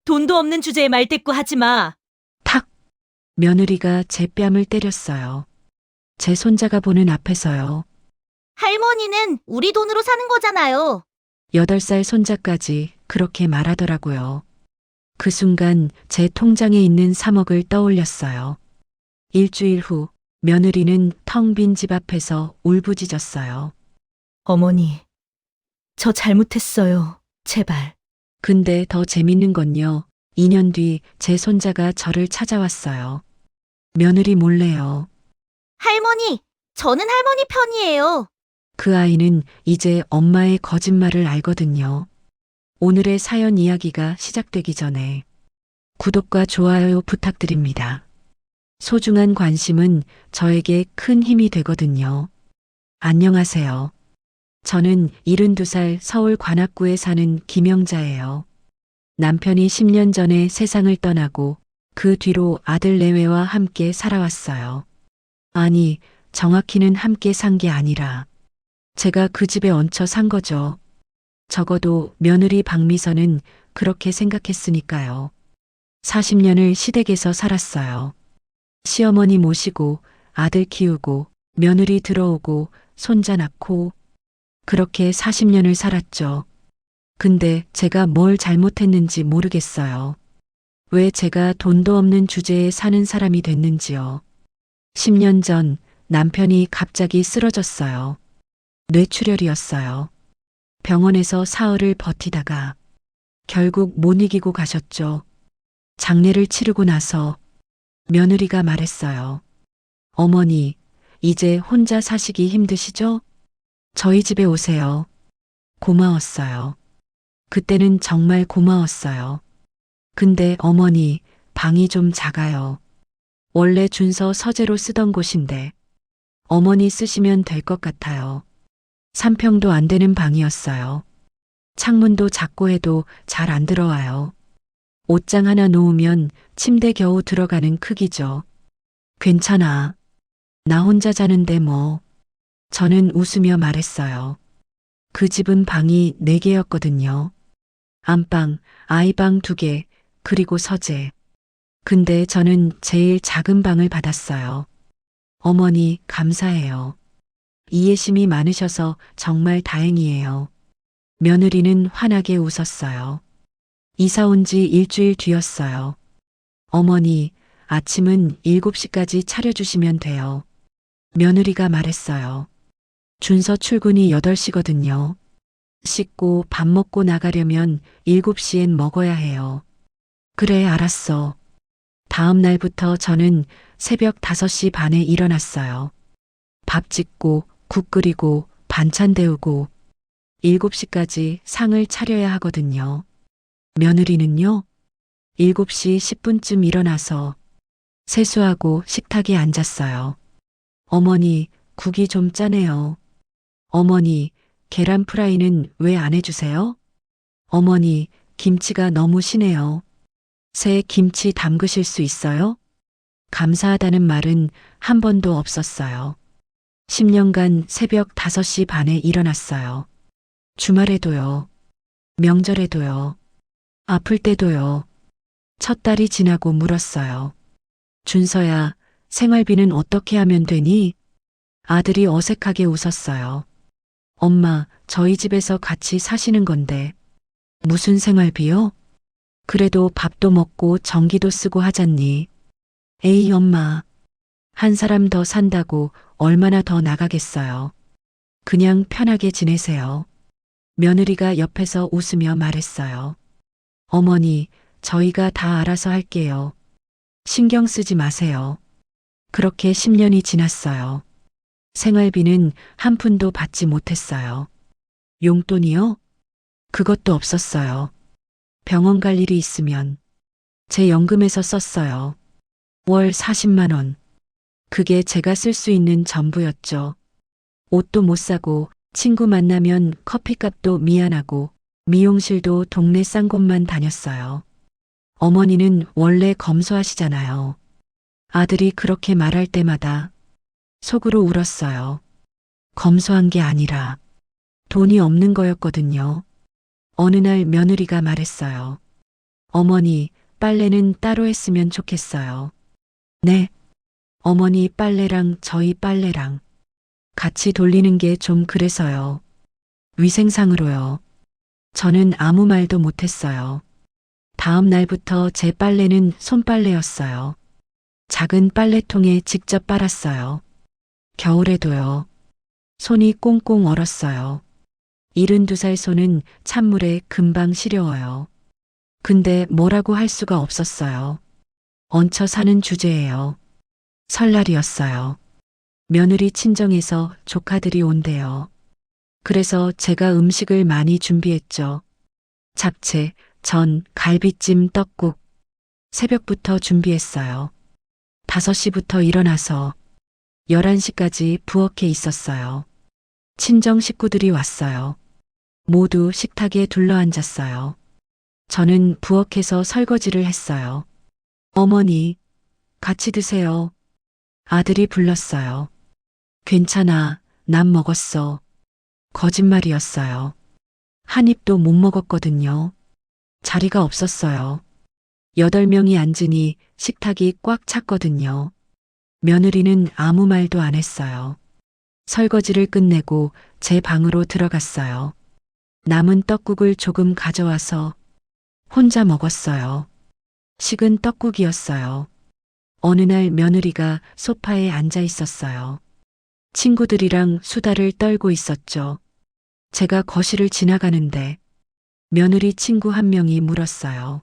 돈도 없는 주제에 말대꾸 하지 마. 탁! 며느리가 제 뺨을 때렸어요. 제 손자가 보는 앞에서요. 할머니는 우리 돈으로 사는 거잖아요. 8살 손자까지 그렇게 말하더라고요. 그 순간 제 통장에 있는 3억을 떠올렸어요. 일주일 후 며느리는 텅 빈 집 앞에서 울부짖었어요. 어머니, 저 잘못했어요. 제발. 근데 더 재밌는 건요. 2년 뒤 제 손자가 저를 찾아왔어요. 며느리 몰래요. 할머니, 저는 할머니 편이에요. 그 아이는 이제 엄마의 거짓말을 알거든요. 오늘의 사연 이야기가 시작되기 전에 구독과 좋아요 부탁드립니다. 소중한 관심은 저에게 큰 힘이 되거든요. 안녕하세요. 저는 72살 서울 관악구에 사는 김영자예요. 남편이 10년 전에 세상을 떠나고 그 뒤로 아들 내외와 함께 살아왔어요. 아니, 정확히는 함께 산 게 아니라 제가 그 집에 얹혀 산 거죠. 적어도 며느리 박미선은 그렇게 생각했으니까요. 40년을 시댁에서 살았어요. 시어머니 모시고 아들 키우고 며느리 들어오고 손자 낳고 그렇게 40년을 살았죠. 근데 제가 뭘 잘못했는지 모르겠어요. 왜 제가 돈도 없는 주제에 사는 사람이 됐는지요. 10년 전 남편이 갑자기 쓰러졌어요. 뇌출혈이었어요. 병원에서 사흘을 버티다가 결국 못 이기고 가셨죠. 장례를 치르고 나서 며느리가 말했어요. 어머니, 이제 혼자 사시기 힘드시죠? 저희 집에 오세요. 고마웠어요. 그때는 정말 고마웠어요. 근데 어머니, 방이 좀 작아요. 원래 준서 서재로 쓰던 곳인데 어머니 쓰시면 될 것 같아요. 3평도 안 되는 방이었어요. 창문도 작고 해도 잘 안 들어와요. 옷장 하나 놓으면 침대 겨우 들어가는 크기죠. 괜찮아. 나 혼자 자는데 뭐. 저는 웃으며 말했어요. 그 집은 방이 4개였거든요. 안방, 아이방 2개, 그리고 서재. 근데 저는 제일 작은 방을 받았어요. 어머니, 감사해요. 이해심이 많으셔서 정말 다행이에요. 며느리는 환하게 웃었어요. 이사 온 지 일주일 뒤였어요. 어머니, 아침은 7시까지 차려주시면 돼요. 며느리가 말했어요. 준서 출근이 8시거든요. 씻고 밥 먹고 나가려면 7시엔 먹어야 해요. 그래, 알았어. 다음 날부터 저는 새벽 5시 반에 일어났어요. 밥 짓고 국 끓이고 반찬 데우고 7시까지 상을 차려야 하거든요. 며느리는요? 7시 10분쯤 일어나서 세수하고 식탁에 앉았어요. 어머니, 국이 좀 짜네요. 어머니, 계란 프라이는 왜 안 해주세요? 어머니, 김치가 너무 시네요. 새 김치 담그실 수 있어요? 감사하다는 말은 한 번도 없었어요. 10년간 새벽 5시 반에 일어났어요. 주말에도요. 명절에도요. 아플 때도요. 첫 달이 지나고 물었어요. 준서야, 생활비는 어떻게 하면 되니? 아들이 어색하게 웃었어요. 엄마, 저희 집에서 같이 사시는 건데. 무슨 생활비요? 그래도 밥도 먹고 전기도 쓰고 하잖니. 에이, 엄마. 한 사람 더 산다고 얼마나 더 나가겠어요. 그냥 편하게 지내세요. 며느리가 옆에서 웃으며 말했어요. 어머니, 저희가 다 알아서 할게요. 신경 쓰지 마세요. 그렇게 10년이 지났어요. 생활비는 한 푼도 받지 못했어요. 용돈이요? 그것도 없었어요. 병원 갈 일이 있으면 제 연금에서 썼어요. 월 40만 원. 그게 제가 쓸 수 있는 전부였죠. 옷도 못 사고 친구 만나면 커피값도 미안하고 미용실도 동네 싼 곳만 다녔어요. 어머니는 원래 검소하시잖아요. 아들이 그렇게 말할 때마다 속으로 울었어요. 검소한 게 아니라 돈이 없는 거였거든요. 어느 날 며느리가 말했어요. 어머니, 빨래는 따로 했으면 좋겠어요. 네. 어머니 빨래랑 저희 빨래랑 같이 돌리는 게 좀 그래서요. 위생상으로요. 저는 아무 말도 못했어요. 다음 날부터 제 빨래는 손빨래였어요. 작은 빨래통에 직접 빨았어요. 겨울에도요. 손이 꽁꽁 얼었어요. 72살 손은 찬물에 금방 시려워요. 근데 뭐라고 할 수가 없었어요. 얹혀 사는 주제예요. 설날이었어요. 며느리 친정에서 조카들이 온대요. 그래서 제가 음식을 많이 준비했죠. 잡채, 전, 갈비찜, 떡국. 새벽부터 준비했어요. 5시부터 일어나서 11시까지 부엌에 있었어요. 친정 식구들이 왔어요. 모두 식탁에 둘러앉았어요. 저는 부엌에서 설거지를 했어요. 어머니, 같이 드세요. 아들이 불렀어요. 괜찮아, 난 먹었어. 거짓말이었어요. 한 입도 못 먹었거든요. 자리가 없었어요. 8명이 앉으니 식탁이 꽉 찼거든요. 며느리는 아무 말도 안 했어요. 설거지를 끝내고 제 방으로 들어갔어요. 남은 떡국을 조금 가져와서 혼자 먹었어요. 식은 떡국이었어요. 어느 날 며느리가 소파에 앉아 있었어요. 친구들이랑 수다를 떨고 있었죠. 제가 거실을 지나가는데 며느리 친구 한 명이 물었어요.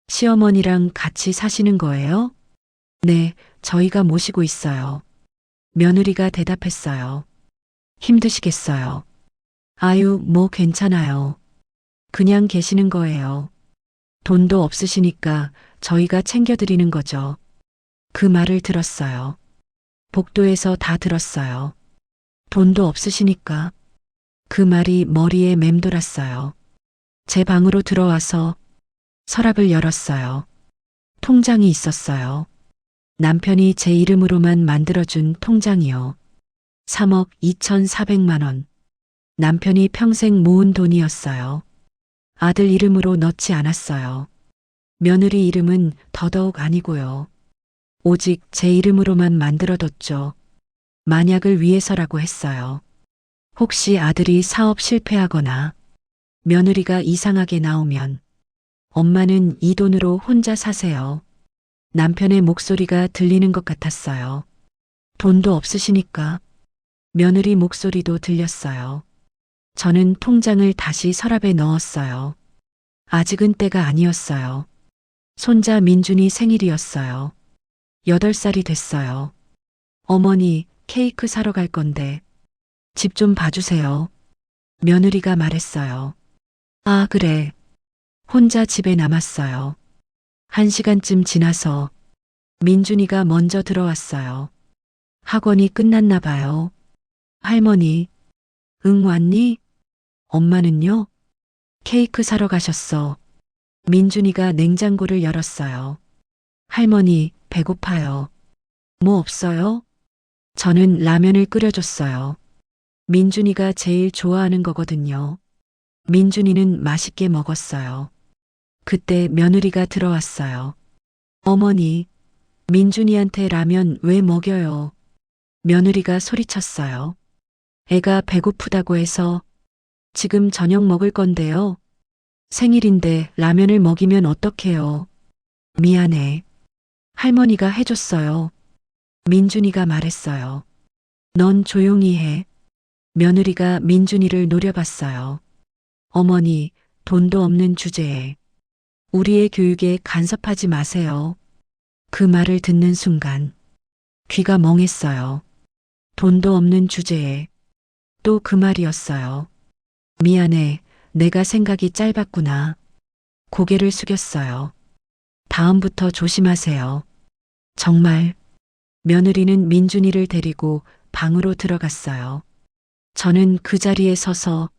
시어머니랑 같이 사시는 거예요? 네, 저희가 모시고 있어요. 며느리가 대답했어요. 힘드시겠어요. 아유, 뭐 괜찮아요. 그냥 계시는 거예요. 돈도 없으시니까 저희가 챙겨드리는 거죠. 그 말을 들었어요. 복도에서 다 들었어요. 돈도 없으시니까. 그 말이 머리에 맴돌았어요. 제 방으로 들어와서 서랍을 열었어요. 통장이 있었어요. 남편이 제 이름으로만 만들어준 통장이요. 3억 2,400만 원. 남편이 평생 모은 돈이었어요. 아들 이름으로 넣지 않았어요. 며느리 이름은 더더욱 아니고요. 오직 제 이름으로만 만들어뒀죠. 만약을 위해서라고 했어요. 혹시 아들이 사업 실패하거나 며느리가 이상하게 나오면 엄마는 이 돈으로 혼자 사세요. 남편의 목소리가 들리는 것 같았어요. 돈도 없으시니까. 며느리 목소리도 들렸어요. 저는 통장을 다시 서랍에 넣었어요. 아직은 때가 아니었어요. 손자 민준이 생일이었어요. 8살이 됐어요. 어머니, 케이크 사러 갈 건데 집 좀 봐주세요. 며느리가 말했어요. 아, 그래. 혼자 집에 남았어요. 1시간쯤 지나서 민준이가 먼저 들어왔어요. 학원이 끝났나 봐요. 할머니, 응 왔니? 엄마는요? 케이크 사러 가셨어. 민준이가 냉장고를 열었어요. 할머니, 배고파요. 뭐 없어요? 저는 라면을 끓여줬어요. 민준이가 제일 좋아하는 거거든요. 민준이는 맛있게 먹었어요. 그때 며느리가 들어왔어요. 어머니, 민준이한테 라면 왜 먹여요? 며느리가 소리쳤어요. 애가 배고프다고 해서 지금 저녁 먹을 건데요. 생일인데 라면을 먹이면 어떡해요? 미안해. 할머니가 해줬어요. 민준이가 말했어요. 넌 조용히 해. 며느리가 민준이를 노려봤어요. 어머니, 돈도 없는 주제에 우리의 교육에 간섭하지 마세요. 그 말을 듣는 순간 귀가 멍했어요. 돈도 없는 주제에 또 그 말이었어요. 미안해, 내가 생각이 짧았구나. 고개를 숙였어요. 다음부터 조심하세요. 정말. 며느리는 민준이를 데리고 방으로 들어갔어요. 저는 그 자리에 서서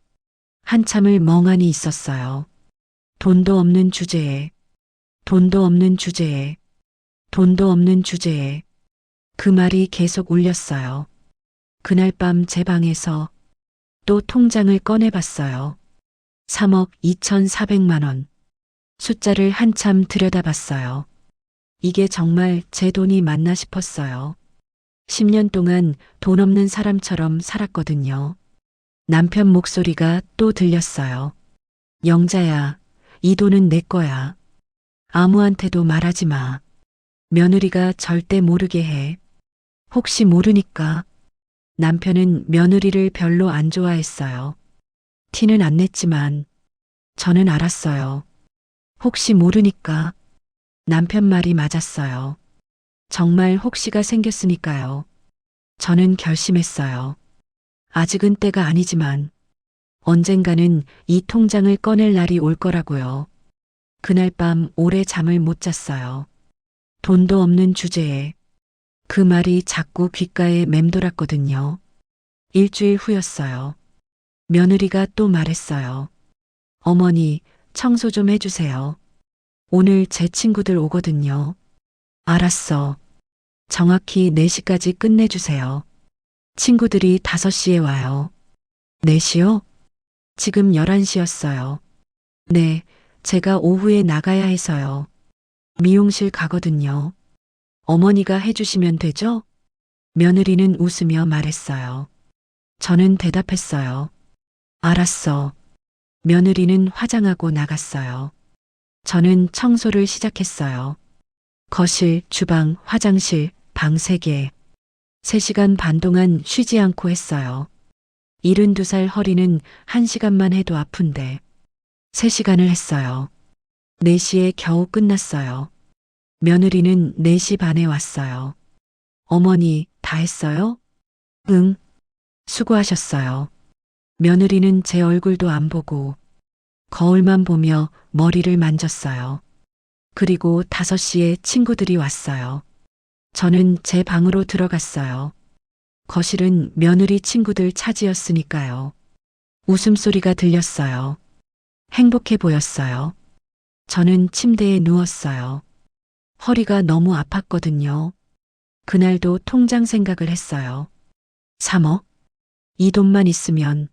한참을 멍하니 있었어요. 돈도 없는 주제에, 돈도 없는 주제에, 돈도 없는 주제에 그 말이 계속 울렸어요. 그날 밤 제 방에서 또 통장을 꺼내봤어요. 3억 2,400만 원. 숫자를 한참 들여다봤어요. 이게 정말 제 돈이 맞나 싶었어요. 10년 동안 돈 없는 사람처럼 살았거든요. 남편 목소리가 또 들렸어요. 영자야, 이 돈은 내 거야. 아무한테도 말하지 마. 며느리가 절대 모르게 해. 혹시 모르니까. 남편은 며느리를 별로 안 좋아했어요. 티는 안 냈지만 저는 알았어요. 혹시 모르니까. 남편 말이 맞았어요. 정말 혹시가 생겼으니까요. 저는 결심했어요. 아직은 때가 아니지만 언젠가는 이 통장을 꺼낼 날이 올 거라고요. 그날 밤 오래 잠을 못 잤어요. 돈도 없는 주제에 그 말이 자꾸 귓가에 맴돌았거든요. 일주일 후였어요. 며느리가 또 말했어요. 어머니, 청소 좀 해주세요. 오늘 제 친구들 오거든요. 알았어. 정확히 4시까지 끝내주세요. 친구들이 5시에 와요. 4시요? 지금 11시였어요. 네, 제가 오후에 나가야 해서요. 미용실 가거든요. 어머니가 해주시면 되죠? 며느리는 웃으며 말했어요. 저는 대답했어요. 알았어. 며느리는 화장하고 나갔어요. 저는 청소를 시작했어요. 거실, 주방, 화장실, 방 3개. 3시간 반 동안 쉬지 않고 했어요. 72살 허리는 1시간만 해도 아픈데 3시간을 했어요. 4시에 겨우 끝났어요. 며느리는 4시 반에 왔어요. 어머니, 다 했어요? 응. 수고하셨어요. 며느리는 제 얼굴도 안 보고 거울만 보며 머리를 만졌어요. 그리고 5시에 친구들이 왔어요. 저는 제 방으로 들어갔어요. 거실은 며느리 친구들 차지였으니까요. 웃음소리가 들렸어요. 행복해 보였어요. 저는 침대에 누웠어요. 허리가 너무 아팠거든요. 그날도 통장 생각을 했어요. 3억? 이 돈만 있으면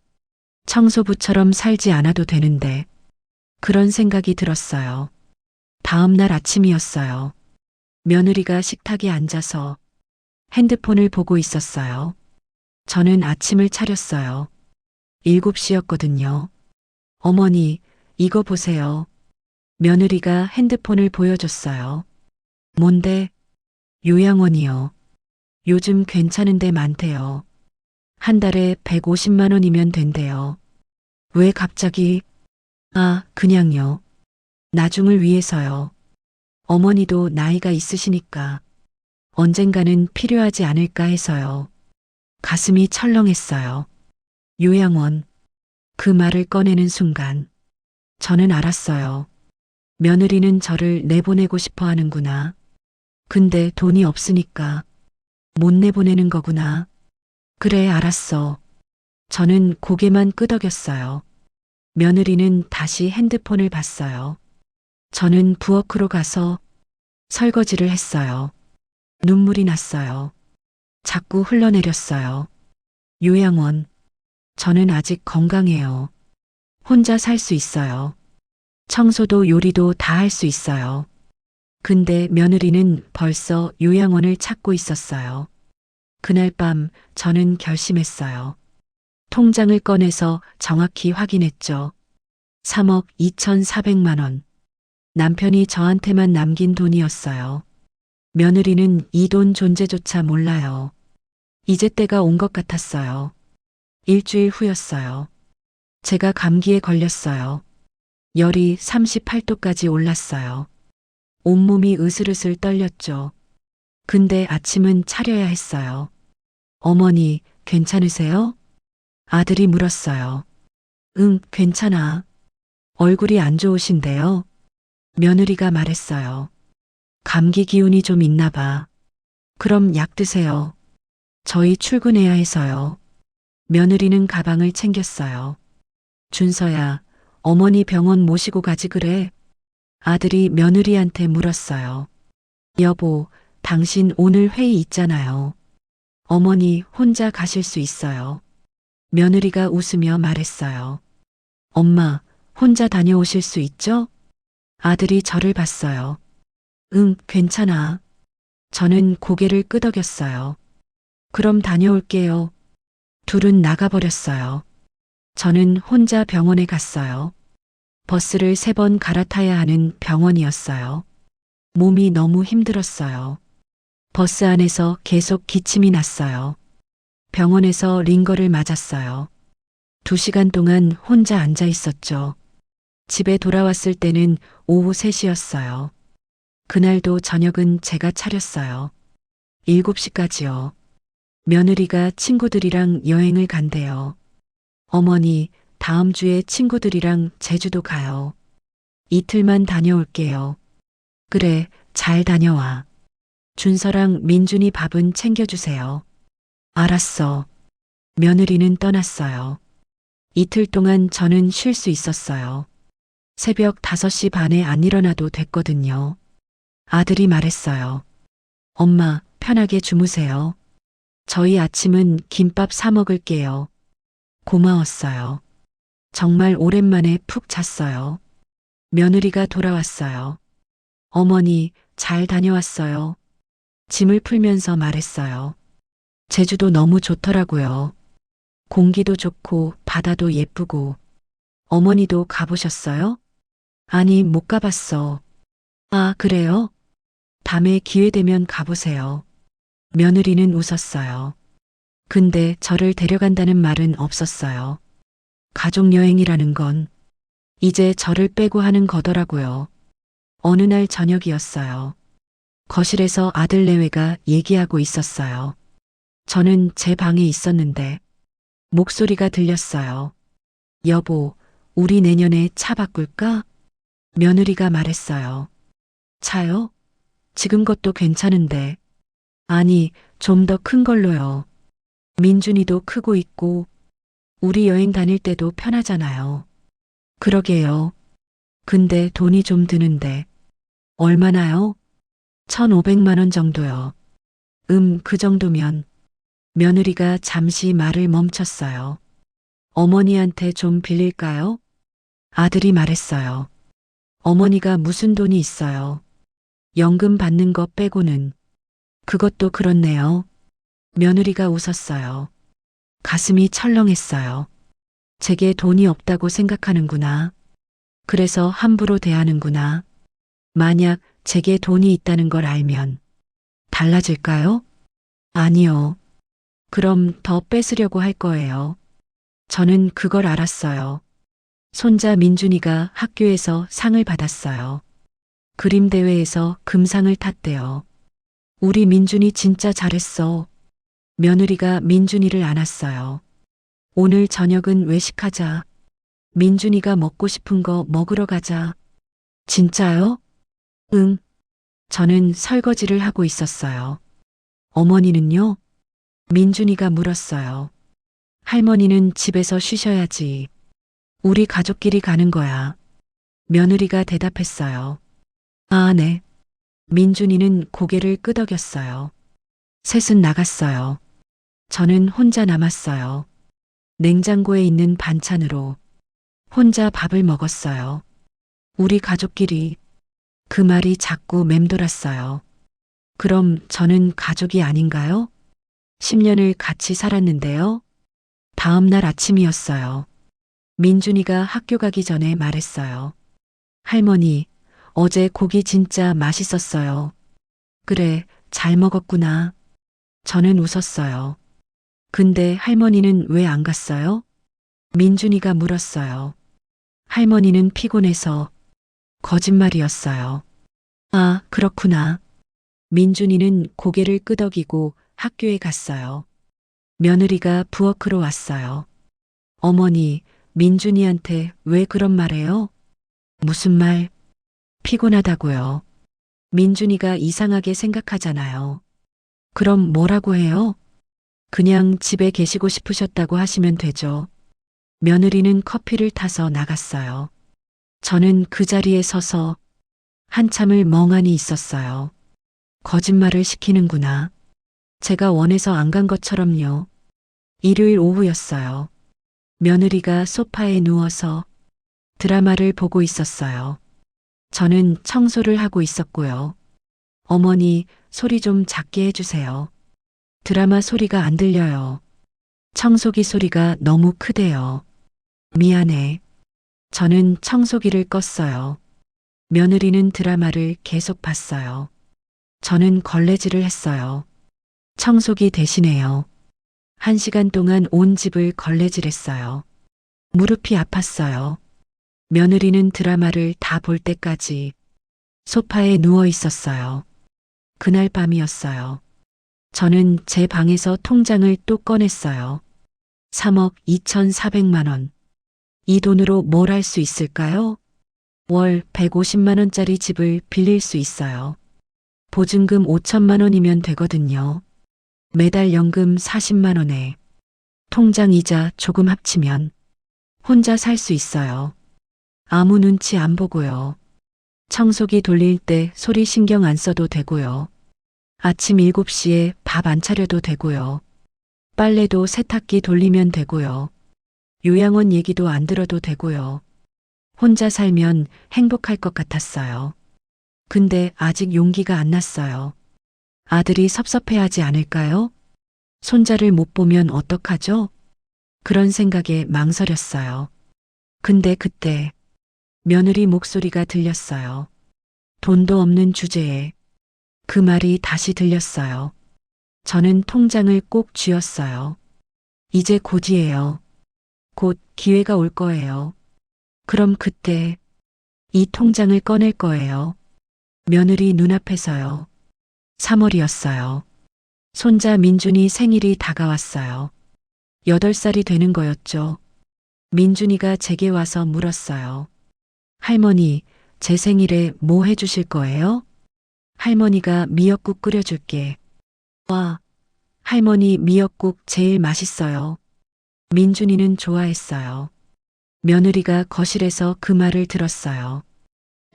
청소부처럼 살지 않아도 되는데 그런 생각이 들었어요. 다음 날 아침이었어요. 며느리가 식탁에 앉아서 핸드폰을 보고 있었어요. 저는 아침을 차렸어요. 7시였거든요. 어머니, 이거 보세요. 며느리가 핸드폰을 보여줬어요. 뭔데? 요양원이요. 요즘 괜찮은 데 많대요. 한 달에 150만 원이면 된대요. 왜 갑자기? 아, 그냥요. 나중을 위해서요. 어머니도 나이가 있으시니까 언젠가는 필요하지 않을까 해서요. 가슴이 철렁했어요. 요양원. 그 말을 꺼내는 순간 저는 알았어요. 며느리는 저를 내보내고 싶어 하는구나. 근데 돈이 없으니까 못 내보내는 거구나. 그래, 알았어. 저는 고개만 끄덕였어요. 며느리는 다시 핸드폰을 봤어요. 저는 부엌으로 가서 설거지를 했어요. 눈물이 났어요. 자꾸 흘러내렸어요. 요양원. 저는 아직 건강해요. 혼자 살 수 있어요. 청소도 요리도 다 할 수 있어요. 근데 며느리는 벌써 요양원을 찾고 있었어요. 그날 밤 저는 결심했어요. 통장을 꺼내서 정확히 확인했죠. 3억 2,400만 원. 남편이 저한테만 남긴 돈이었어요. 며느리는 이 돈 존재조차 몰라요. 이제 때가 온 것 같았어요. 일주일 후였어요. 제가 감기에 걸렸어요. 열이 38도까지 올랐어요. 온몸이 으슬으슬 떨렸죠. 근데 아침은 차려야 했어요. 어머니, 괜찮으세요? 아들이 물었어요. 응, 괜찮아. 얼굴이 안 좋으신데요? 며느리가 말했어요. 감기 기운이 좀 있나 봐. 그럼 약 드세요. 저희 출근해야 해서요. 며느리는 가방을 챙겼어요. 준서야, 어머니 병원 모시고 가지 그래. 아들이 며느리한테 물었어요. 여보, 당신 오늘 회의 있잖아요. 어머니 혼자 가실 수 있어요. 며느리가 웃으며 말했어요. 엄마, 혼자 다녀오실 수 있죠? 아들이 저를 봤어요. 응, 괜찮아. 저는 고개를 끄덕였어요. 그럼 다녀올게요. 둘은 나가버렸어요. 저는 혼자 병원에 갔어요. 버스를 3번 갈아타야 하는 병원이었어요. 몸이 너무 힘들었어요. 버스 안에서 계속 기침이 났어요. 병원에서 링거를 맞았어요. 2시간 동안 혼자 앉아 있었죠. 집에 돌아왔을 때는 오후 3시였어요. 그날도 저녁은 제가 차렸어요. 7시까지요. 며느리가 친구들이랑 여행을 간대요. 어머니, 다음 주에 친구들이랑 제주도 가요. 이틀만 다녀올게요. 그래, 잘 다녀와. 준서랑 민준이 밥은 챙겨주세요. 알았어. 며느리는 떠났어요. 이틀 동안 저는 쉴 수 있었어요. 새벽 5시 반에 안 일어나도 됐거든요. 아들이 말했어요. 엄마, 편하게 주무세요. 저희 아침은 김밥 사 먹을게요. 고마웠어요. 정말 오랜만에 푹 잤어요. 며느리가 돌아왔어요. 어머니, 잘 다녀왔어요. 짐을 풀면서 말했어요. 제주도 너무 좋더라고요. 공기도 좋고 바다도 예쁘고. 어머니도 가보셨어요? 아니, 못 가봤어. 아, 그래요? 밤에 기회 되면 가보세요. 며느리는 웃었어요. 근데 저를 데려간다는 말은 없었어요. 가족 여행이라는 건 이제 저를 빼고 하는 거더라고요. 어느 날 저녁이었어요. 거실에서 아들 내외가 얘기하고 있었어요. 저는 제 방에 있었는데 목소리가 들렸어요. 여보, 우리 내년에 차 바꿀까? 며느리가 말했어요. 차요? 지금 것도 괜찮은데. 아니, 좀 더 큰 걸로요. 민준이도 크고 있고, 우리 여행 다닐 때도 편하잖아요. 그러게요. 근데 돈이 좀 드는데. 얼마나요? 1,500만 원 정도요. 그 정도면. 며느리가 잠시 말을 멈췄어요. 어머니한테 좀 빌릴까요? 아들이 말했어요. 어머니가 무슨 돈이 있어요. 연금 받는 거 빼고는. 그것도 그렇네요. 며느리가 웃었어요. 가슴이 철렁했어요. 제게 돈이 없다고 생각하는구나. 그래서 함부로 대하는구나. 만약 제게 돈이 있다는 걸 알면 달라질까요? 아니요. 그럼 더 뺏으려고 할 거예요. 저는 그걸 알았어요. 손자 민준이가 학교에서 상을 받았어요. 그림 대회에서 금상을 탔대요. 우리 민준이 진짜 잘했어. 며느리가 민준이를 안았어요. 오늘 저녁은 외식하자. 민준이가 먹고 싶은 거 먹으러 가자. 진짜요? 응. 저는 설거지를 하고 있었어요. 어머니는요? 민준이가 물었어요. 할머니는 집에서 쉬셔야지. 우리 가족끼리 가는 거야. 며느리가 대답했어요. 아, 네. 민준이는 고개를 끄덕였어요. 셋은 나갔어요. 저는 혼자 남았어요. 냉장고에 있는 반찬으로 혼자 밥을 먹었어요. 우리 가족끼리. 그 말이 자꾸 맴돌았어요. 그럼 저는 가족이 아닌가요? 10년을 같이 살았는데요. 다음 날 아침이었어요. 민준이가 학교 가기 전에 말했어요. 할머니, 어제 고기 진짜 맛있었어요. 그래, 잘 먹었구나. 저는 웃었어요. 근데 할머니는 왜 안 갔어요? 민준이가 물었어요. 할머니는 피곤해서. 거짓말이었어요. 아, 그렇구나. 민준이는 고개를 끄덕이고 학교에 갔어요. 며느리가 부엌으로 왔어요. 어머니, 민준이한테 왜 그런 말해요? 무슨 말? 피곤하다고요. 민준이가 이상하게 생각하잖아요. 그럼 뭐라고 해요? 그냥 집에 계시고 싶으셨다고 하시면 되죠. 며느리는 커피를 타서 나갔어요. 저는 그 자리에 서서 한참을 멍하니 있었어요. 거짓말을 시키는구나. 제가 원해서 안 간 것처럼요. 일요일 오후였어요. 며느리가 소파에 누워서 드라마를 보고 있었어요. 저는 청소를 하고 있었고요. 어머니, 소리 좀 작게 해주세요. 드라마 소리가 안 들려요. 청소기 소리가 너무 크대요. 미안해. 저는 청소기를 껐어요. 며느리는 드라마를 계속 봤어요. 저는 걸레질을 했어요. 청소기 대신에요. 1시간 동안 온 집을 걸레질했어요. 무릎이 아팠어요. 며느리는 드라마를 다 볼 때까지 소파에 누워 있었어요. 그날 밤이었어요. 저는 제 방에서 통장을 또 꺼냈어요. 3억 2,400만 원. 이 돈으로 뭘 할 수 있을까요? 월 150만 원짜리 집을 빌릴 수 있어요. 보증금 5천만 원이면 되거든요. 매달 연금 40만 원에 통장 이자 조금 합치면 혼자 살 수 있어요. 아무 눈치 안 보고요. 청소기 돌릴 때 소리 신경 안 써도 되고요. 아침 7시에 밥 안 차려도 되고요. 빨래도 세탁기 돌리면 되고요. 요양원 얘기도 안 들어도 되고요. 혼자 살면 행복할 것 같았어요. 근데 아직 용기가 안 났어요. 아들이 섭섭해하지 않을까요? 손자를 못 보면 어떡하죠? 그런 생각에 망설였어요. 근데 그때 며느리 목소리가 들렸어요. 돈도 없는 주제에 그 말이 다시 들렸어요. 저는 통장을 꼭 쥐었어요. 이제 곧이에요. 곧 기회가 올 거예요. 그럼 그때 이 통장을 꺼낼 거예요. 며느리 눈앞에서요. 3월이었어요. 손자 민준이 생일이 다가왔어요. 8살이 되는 거였죠. 민준이가 제게 와서 물었어요. 할머니, 제 생일에 뭐 해주실 거예요? 할머니가 미역국 끓여줄게. 와, 할머니 미역국 제일 맛있어요. 민준이는 좋아했어요. 며느리가 거실에서 그 말을 들었어요.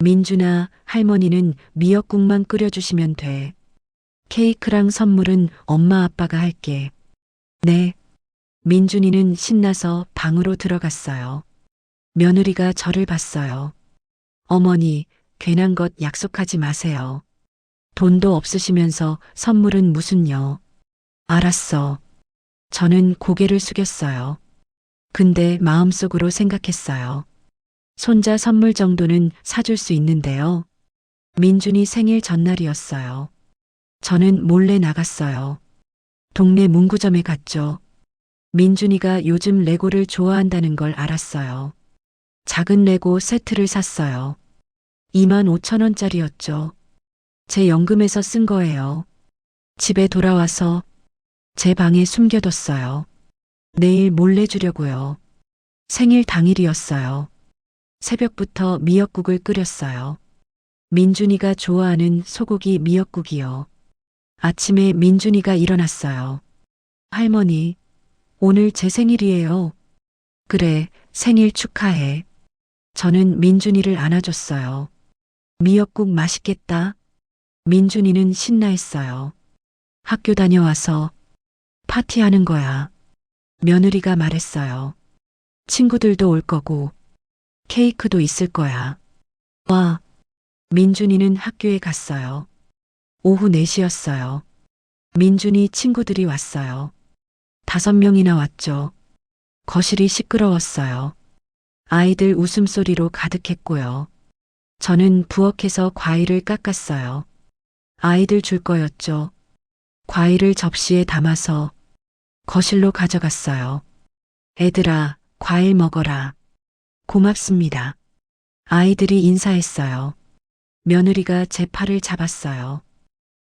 민준아, 할머니는 미역국만 끓여주시면 돼. 케이크랑 선물은 엄마 아빠가 할게. 네. 민준이는 신나서 방으로 들어갔어요. 며느리가 저를 봤어요. 어머니, 괜한 것 약속하지 마세요. 돈도 없으시면서 선물은 무슨요. 알았어. 저는 고개를 숙였어요. 근데 마음속으로 생각했어요. 손자 선물 정도는 사줄 수 있는데요. 민준이 생일 전날이었어요. 저는 몰래 나갔어요. 동네 문구점에 갔죠. 민준이가 요즘 레고를 좋아한다는 걸 알았어요. 작은 레고 세트를 샀어요. 25,000원짜리였죠. 제 연금에서 쓴 거예요. 집에 돌아와서 제 방에 숨겨뒀어요. 내일 몰래 주려고요. 생일 당일이었어요. 새벽부터 미역국을 끓였어요. 민준이가 좋아하는 소고기 미역국이요. 아침에 민준이가 일어났어요. 할머니, 오늘 제 생일이에요. 그래, 생일 축하해. 저는 민준이를 안아줬어요. 미역국 맛있겠다. 민준이는 신나했어요. 학교 다녀와서 파티하는 거야. 며느리가 말했어요. 친구들도 올 거고 케이크도 있을 거야. 와, 민준이는 학교에 갔어요. 오후 4시였어요. 민준이 친구들이 왔어요. 5명이나 왔죠. 거실이 시끄러웠어요. 아이들 웃음소리로 가득했고요. 저는 부엌에서 과일을 깎았어요. 아이들 줄 거였죠. 과일을 접시에 담아서 거실로 가져갔어요. 애들아, 과일 먹어라. 고맙습니다. 아이들이 인사했어요. 며느리가 제 팔을 잡았어요.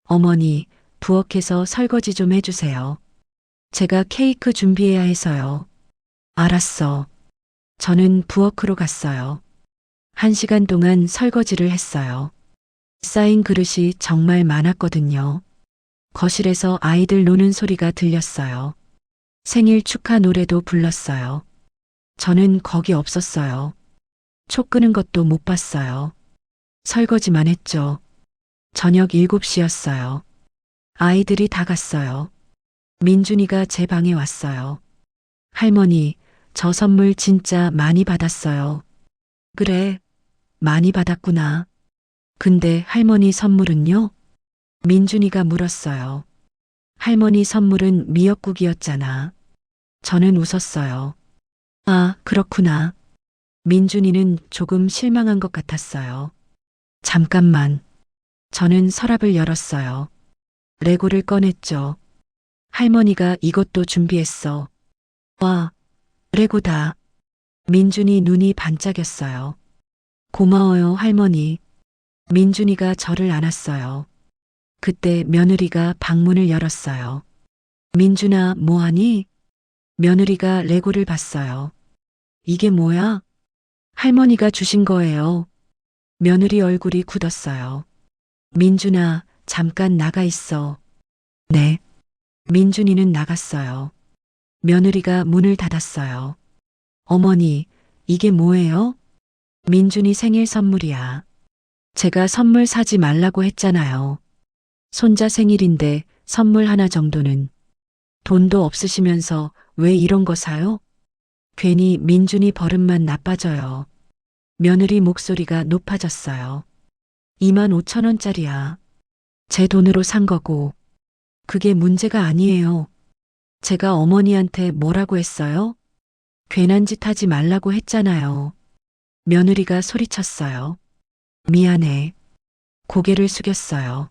어머니, 부엌에서 설거지 좀 해주세요. 제가 케이크 준비해야 해서요. 알았어. 저는 부엌으로 갔어요. 1시간 동안 설거지를 했어요. 쌓인 그릇이 정말 많았거든요. 거실에서 아이들 노는 소리가 들렸어요. 생일 축하 노래도 불렀어요. 저는 거기 없었어요. 초 끄는 것도 못 봤어요. 설거지만 했죠. 저녁 7시였어요. 아이들이 다 갔어요. 민준이가 제 방에 왔어요. 할머니, 저 선물 진짜 많이 받았어요. 그래, 많이 받았구나. 근데 할머니 선물은요? 민준이가 물었어요. 할머니 선물은 미역국이었잖아. 저는 웃었어요. 아, 그렇구나. 민준이는 조금 실망한 것 같았어요. 잠깐만. 저는 서랍을 열었어요. 레고를 꺼냈죠. 할머니가 이것도 준비했어. 와, 레고다. 민준이 눈이 반짝였어요. 고마워요, 할머니. 민준이가 저를 안았어요. 그때 며느리가 방문을 열었어요. 민준아, 뭐하니? 며느리가 레고를 봤어요. 이게 뭐야? 할머니가 주신 거예요. 며느리 얼굴이 굳었어요. 민준아, 잠깐 나가 있어. 네. 민준이는 나갔어요. 며느리가 문을 닫았어요. 어머니, 이게 뭐예요? 민준이 생일 선물이야. 제가 선물 사지 말라고 했잖아요. 손자 생일인데 선물 하나 정도는. 돈도 없으시면서 왜 이런 거 사요? 괜히 민준이 버릇만 나빠져요. 며느리 목소리가 높아졌어요. 25,000원짜리야. 제 돈으로 산 거고. 그게 문제가 아니에요. 제가 어머니한테 뭐라고 했어요? 괜한 짓 하지 말라고 했잖아요. 며느리가 소리쳤어요. 미안해. 고개를 숙였어요.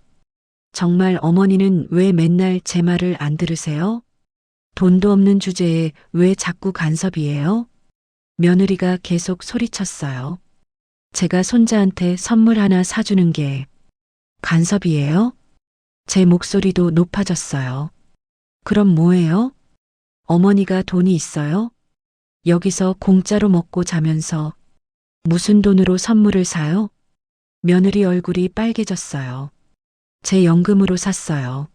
정말 어머니는 왜 맨날 제 말을 안 들으세요? 돈도 없는 주제에 왜 자꾸 간섭이에요? 며느리가 계속 소리쳤어요. 제가 손자한테 선물 하나 사주는 게 간섭이에요? 제 목소리도 높아졌어요. 그럼 뭐예요? 어머니가 돈이 있어요? 여기서 공짜로 먹고 자면서 무슨 돈으로 선물을 사요? 며느리 얼굴이 빨개졌어요. 제 연금으로 샀어요.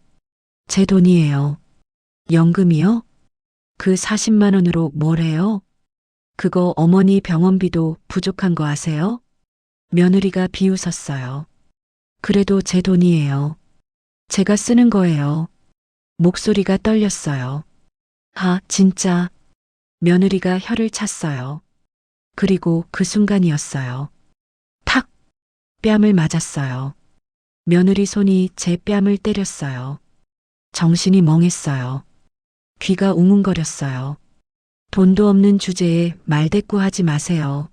제 돈이에요. 연금이요? 그 40만 원으로 뭘 해요? 그거 어머니 병원비도 부족한 거 아세요? 며느리가 비웃었어요. 그래도 제 돈이에요. 제가 쓰는 거예요. 목소리가 떨렸어요. 아, 진짜. 며느리가 혀를 찼어요. 그리고 그 순간이었어요. 탁! 뺨을 맞았어요. 며느리 손이 제 뺨을 때렸어요. 정신이 멍했어요. 귀가 웅웅거렸어요. 돈도 없는 주제에 말대꾸하지 마세요.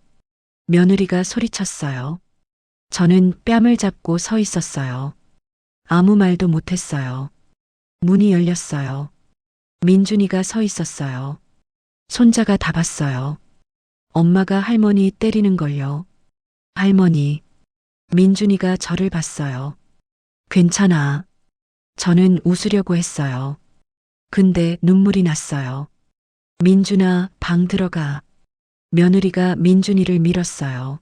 며느리가 소리쳤어요. 저는 뺨을 잡고 서 있었어요. 아무 말도 못했어요. 문이 열렸어요. 민준이가 서 있었어요. 손자가 다 봤어요. 엄마가 할머니 때리는 걸요. 할머니. 민준이가 저를 봤어요. 괜찮아. 저는 웃으려고 했어요. 근데 눈물이 났어요. 민준아, 방 들어가. 며느리가 민준이를 밀었어요.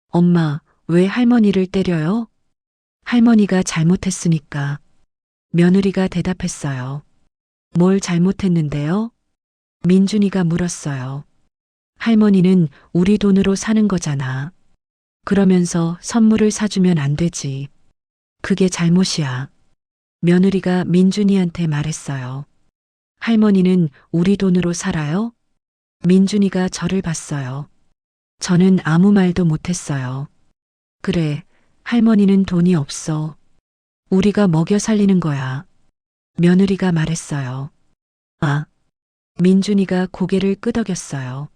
엄마, 왜 할머니를 때려요? 할머니가 잘못했으니까. 며느리가 대답했어요. 뭘 잘못했는데요? 민준이가 물었어요. 할머니는 우리 돈으로 사는 거잖아. 그러면서 선물을 사주면 안 되지. 그게 잘못이야. 며느리가 민준이한테 말했어요. 할머니는 우리 돈으로 살아요? 민준이가 저를 봤어요. 저는 아무 말도 못했어요. 그래, 할머니는 돈이 없어. 우리가 먹여 살리는 거야. 며느리가 말했어요. 아, 민준이가 고개를 끄덕였어요.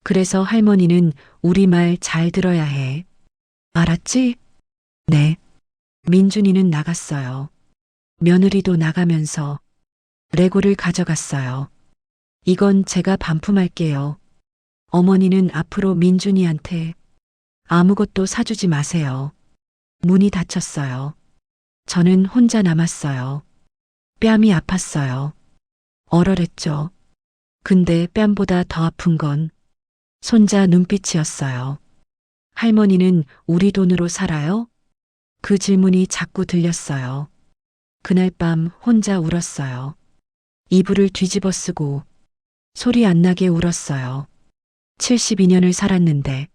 그래서 할머니는 우리 말 잘 들어야 해. 알았지? 네. 민준이는 나갔어요. 며느리도 나가면서 레고를 가져갔어요. 이건 제가 반품할게요. 어머니는 앞으로 민준이한테 아무것도 사주지 마세요. 문이 닫혔어요. 저는 혼자 남았어요. 뺨이 아팠어요. 얼얼했죠. 근데 뺨보다 더 아픈 건 손자 눈빛이었어요. 할머니는 우리 돈으로 살아요? 그 질문이 자꾸 들렸어요. 그날 밤 혼자 울었어요. 이불을 뒤집어 쓰고 소리 안 나게 울었어요. 72년을 살았는데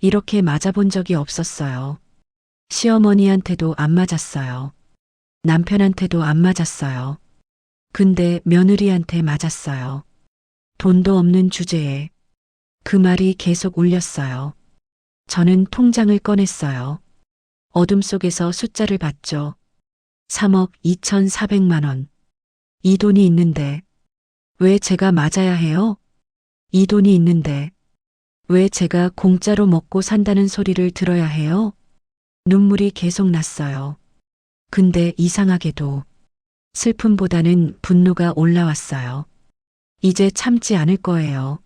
이렇게 맞아본 적이 없었어요. 시어머니한테도 안 맞았어요. 남편한테도 안 맞았어요. 근데 며느리한테 맞았어요. 돈도 없는 주제에 그 말이 계속 울렸어요. 저는 통장을 꺼냈어요. 어둠 속에서 숫자를 봤죠. 3억 2,400만 원. 이 돈이 있는데 왜 제가 맞아야 해요? 이 돈이 있는데 왜 제가 공짜로 먹고 산다는 소리를 들어야 해요? 눈물이 계속 났어요. 근데 이상하게도 슬픔보다는 분노가 올라왔어요. 이제 참지 않을 거예요.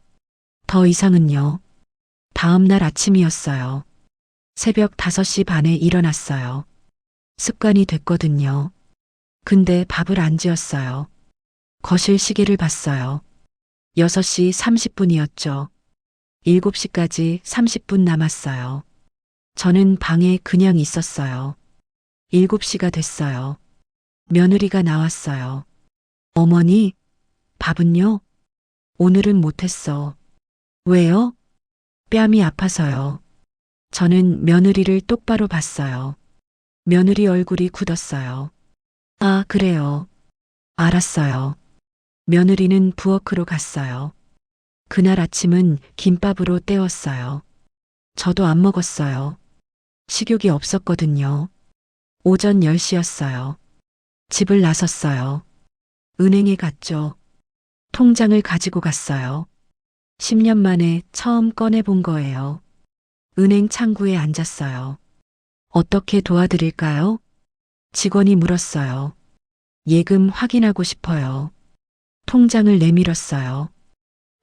더 이상은요. 다음 날 아침이었어요. 새벽 5시 반에 일어났어요. 습관이 됐거든요. 근데 밥을 안 지었어요. 거실 시계를 봤어요. 6시 30분이었죠. 7시까지 30분 남았어요. 저는 방에 그냥 있었어요. 7시가 됐어요. 며느리가 나왔어요. 어머니, 밥은요? 오늘은 못했어. 왜요? 뺨이 아파서요. 저는 며느리를 똑바로 봤어요. 며느리 얼굴이 굳었어요. 아, 그래요. 알았어요. 며느리는 부엌으로 갔어요. 그날 아침은 김밥으로 때웠어요. 저도 안 먹었어요. 식욕이 없었거든요. 오전 10시였어요. 집을 나섰어요. 은행에 갔죠. 통장을 가지고 갔어요. 10년 만에 처음 꺼내본 거예요. 은행 창구에 앉았어요. 어떻게 도와드릴까요? 직원이 물었어요. 예금 확인하고 싶어요. 통장을 내밀었어요.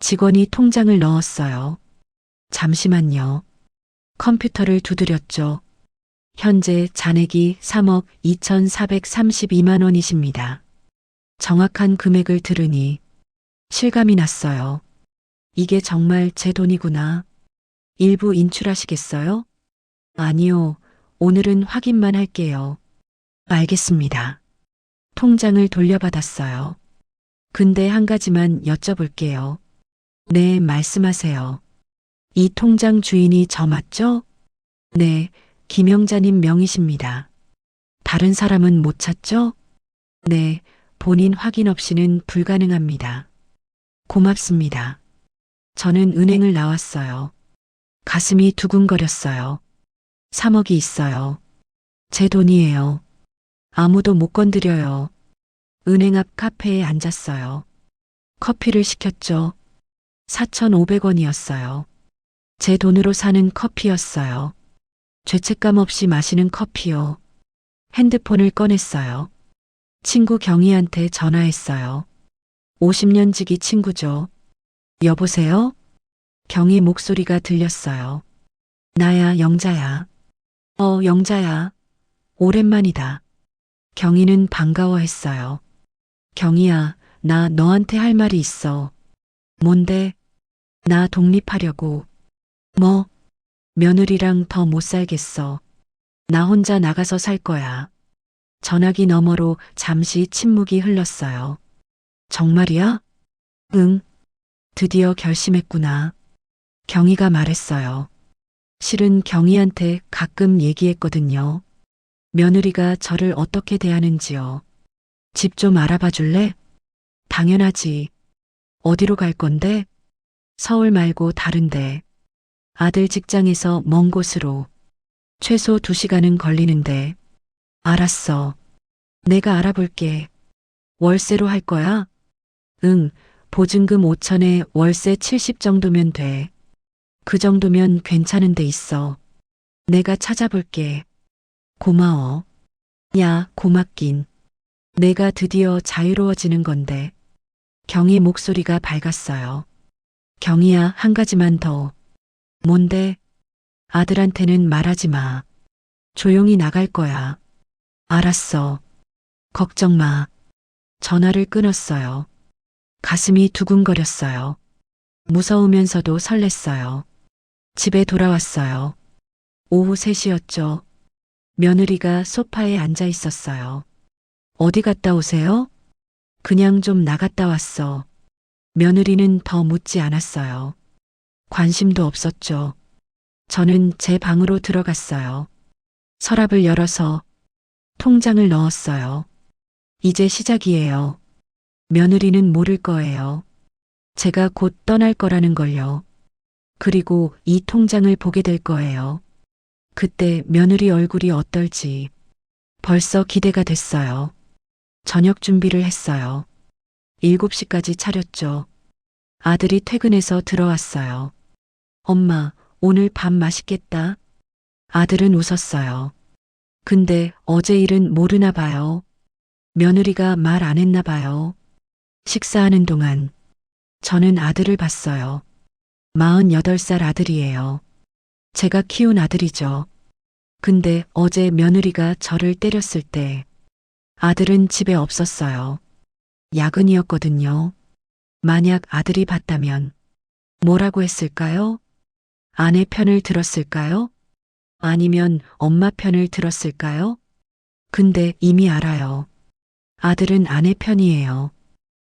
직원이 통장을 넣었어요. 잠시만요. 컴퓨터를 두드렸죠. 현재 잔액이 3억 2,432만 원이십니다. 정확한 금액을 들으니 실감이 났어요. 이게 정말 제 돈이구나. 일부 인출하시겠어요? 아니요. 오늘은 확인만 할게요. 알겠습니다. 통장을 돌려받았어요. 근데 한 가지만 여쭤볼게요. 네, 말씀하세요. 이 통장 주인이 저 맞죠? 네, 김영자님 명의십니다. 다른 사람은 못 찾죠? 네, 본인 확인 없이는 불가능합니다. 고맙습니다. 저는 은행을 나왔어요. 가슴이 두근거렸어요. 3억이 있어요. 제 돈이에요. 아무도 못 건드려요. 은행 앞 카페에 앉았어요. 커피를 시켰죠. 4,500원이었어요. 제 돈으로 사는 커피였어요. 죄책감 없이 마시는 커피요. 핸드폰을 꺼냈어요. 친구 경희한테 전화했어요. 50년 지기 친구죠. 여보세요? 경희 목소리가 들렸어요. 나야, 영자야. 영자야. 오랜만이다. 경희는 반가워했어요. 경희야, 나 너한테 할 말이 있어. 뭔데? 나 독립하려고. 뭐? 며느리랑 더 못 살겠어. 나 혼자 나가서 살 거야. 전화기 너머로 잠시 침묵이 흘렀어요. 정말이야? 응. 드디어 결심했구나. 경희가 말했어요. 실은 경희한테 가끔 얘기했거든요. 며느리가 저를 어떻게 대하는지요. 집 좀 알아봐 줄래? 당연하지. 어디로 갈 건데? 서울 말고 다른데. 아들 직장에서 먼 곳으로. 최소 2시간은 걸리는데. 알았어. 내가 알아볼게. 월세로 할 거야? 응, 보증금 5천에 월세 70 정도면 돼. 그 정도면 괜찮은 데 있어. 내가 찾아볼게. 고마워. 야, 고맙긴. 내가 드디어 자유로워지는 건데. 경희 목소리가 밝았어요. 경희야, 한 가지만 더. 뭔데? 아들한테는 말하지 마. 조용히 나갈 거야. 알았어. 걱정 마. 전화를 끊었어요. 가슴이 두근거렸어요. 무서우면서도 설렜어요. 집에 돌아왔어요. 오후 3시였죠. 며느리가 소파에 앉아 있었어요. 어디 갔다 오세요? 그냥 좀 나갔다 왔어. 며느리는 더 묻지 않았어요. 관심도 없었죠. 저는 제 방으로 들어갔어요. 서랍을 열어서 통장을 넣었어요. 이제 시작이에요. 며느리는 모를 거예요. 제가 곧 떠날 거라는 걸요. 그리고 이 통장을 보게 될 거예요. 그때 며느리 얼굴이 어떨지 벌써 기대가 됐어요. 저녁 준비를 했어요. 7시까지 차렸죠. 아들이 퇴근해서 들어왔어요. 엄마, 오늘 밥 맛있겠다. 아들은 웃었어요. 근데 어제 일은 모르나 봐요. 며느리가 말 안 했나 봐요. 식사하는 동안 저는 아들을 봤어요. 48살 아들이에요. 제가 키운 아들이죠. 근데 어제 며느리가 저를 때렸을 때 아들은 집에 없었어요. 야근이었거든요. 만약 아들이 봤다면 뭐라고 했을까요? 아내 편을 들었을까요? 아니면 엄마 편을 들었을까요? 근데 이미 알아요. 아들은 아내 편이에요.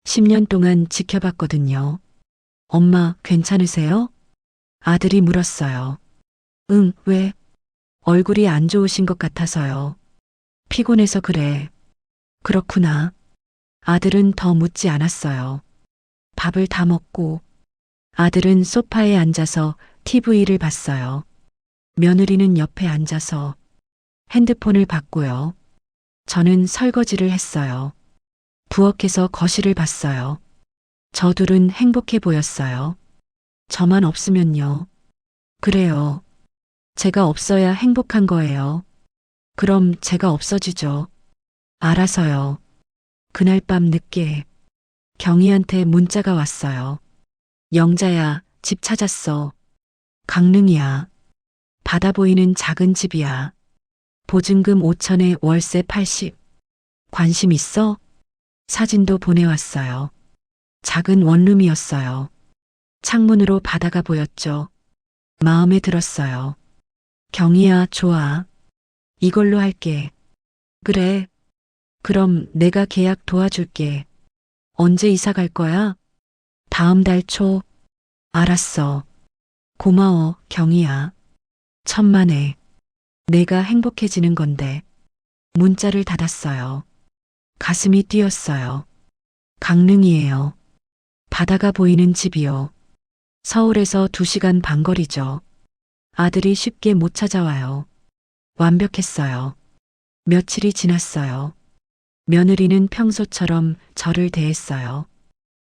10년 동안 지켜봤거든요. 엄마, 괜찮으세요? 아들이 물었어요. 응, 왜? 얼굴이 안 좋으신 것 같아서요. 피곤해서 그래. 그렇구나. 아들은 더 묻지 않았어요. 밥을 다 먹고 아들은 소파에 앉아서 TV를 봤어요. 며느리는 옆에 앉아서 핸드폰을 봤고요. 저는 설거지를 했어요. 부엌에서 거실을 봤어요. 저 둘은 행복해 보였어요. 저만 없으면요. 그래요. 제가 없어야 행복한 거예요. 그럼 제가 없어지죠. 알아서요. 그날 밤 늦게 경희한테 문자가 왔어요. 영자야, 집 찾았어. 강릉이야. 바다 보이는 작은 집이야. 보증금 5천에 월세 80. 관심 있어? 사진도 보내왔어요. 작은 원룸이었어요. 창문으로 바다가 보였죠. 마음에 들었어요. 경희야, 좋아. 이걸로 할게. 그래. 그럼 내가 계약 도와줄게. 언제 이사 갈 거야? 다음 달 초. 알았어. 고마워, 경희야. 천만에. 내가 행복해지는 건데. 문자를 닫았어요. 가슴이 뛰었어요. 강릉이에요. 바다가 보이는 집이요. 서울에서 2시간 반 거리죠. 아들이 쉽게 못 찾아와요. 완벽했어요. 며칠이 지났어요. 며느리는 평소처럼 저를 대했어요.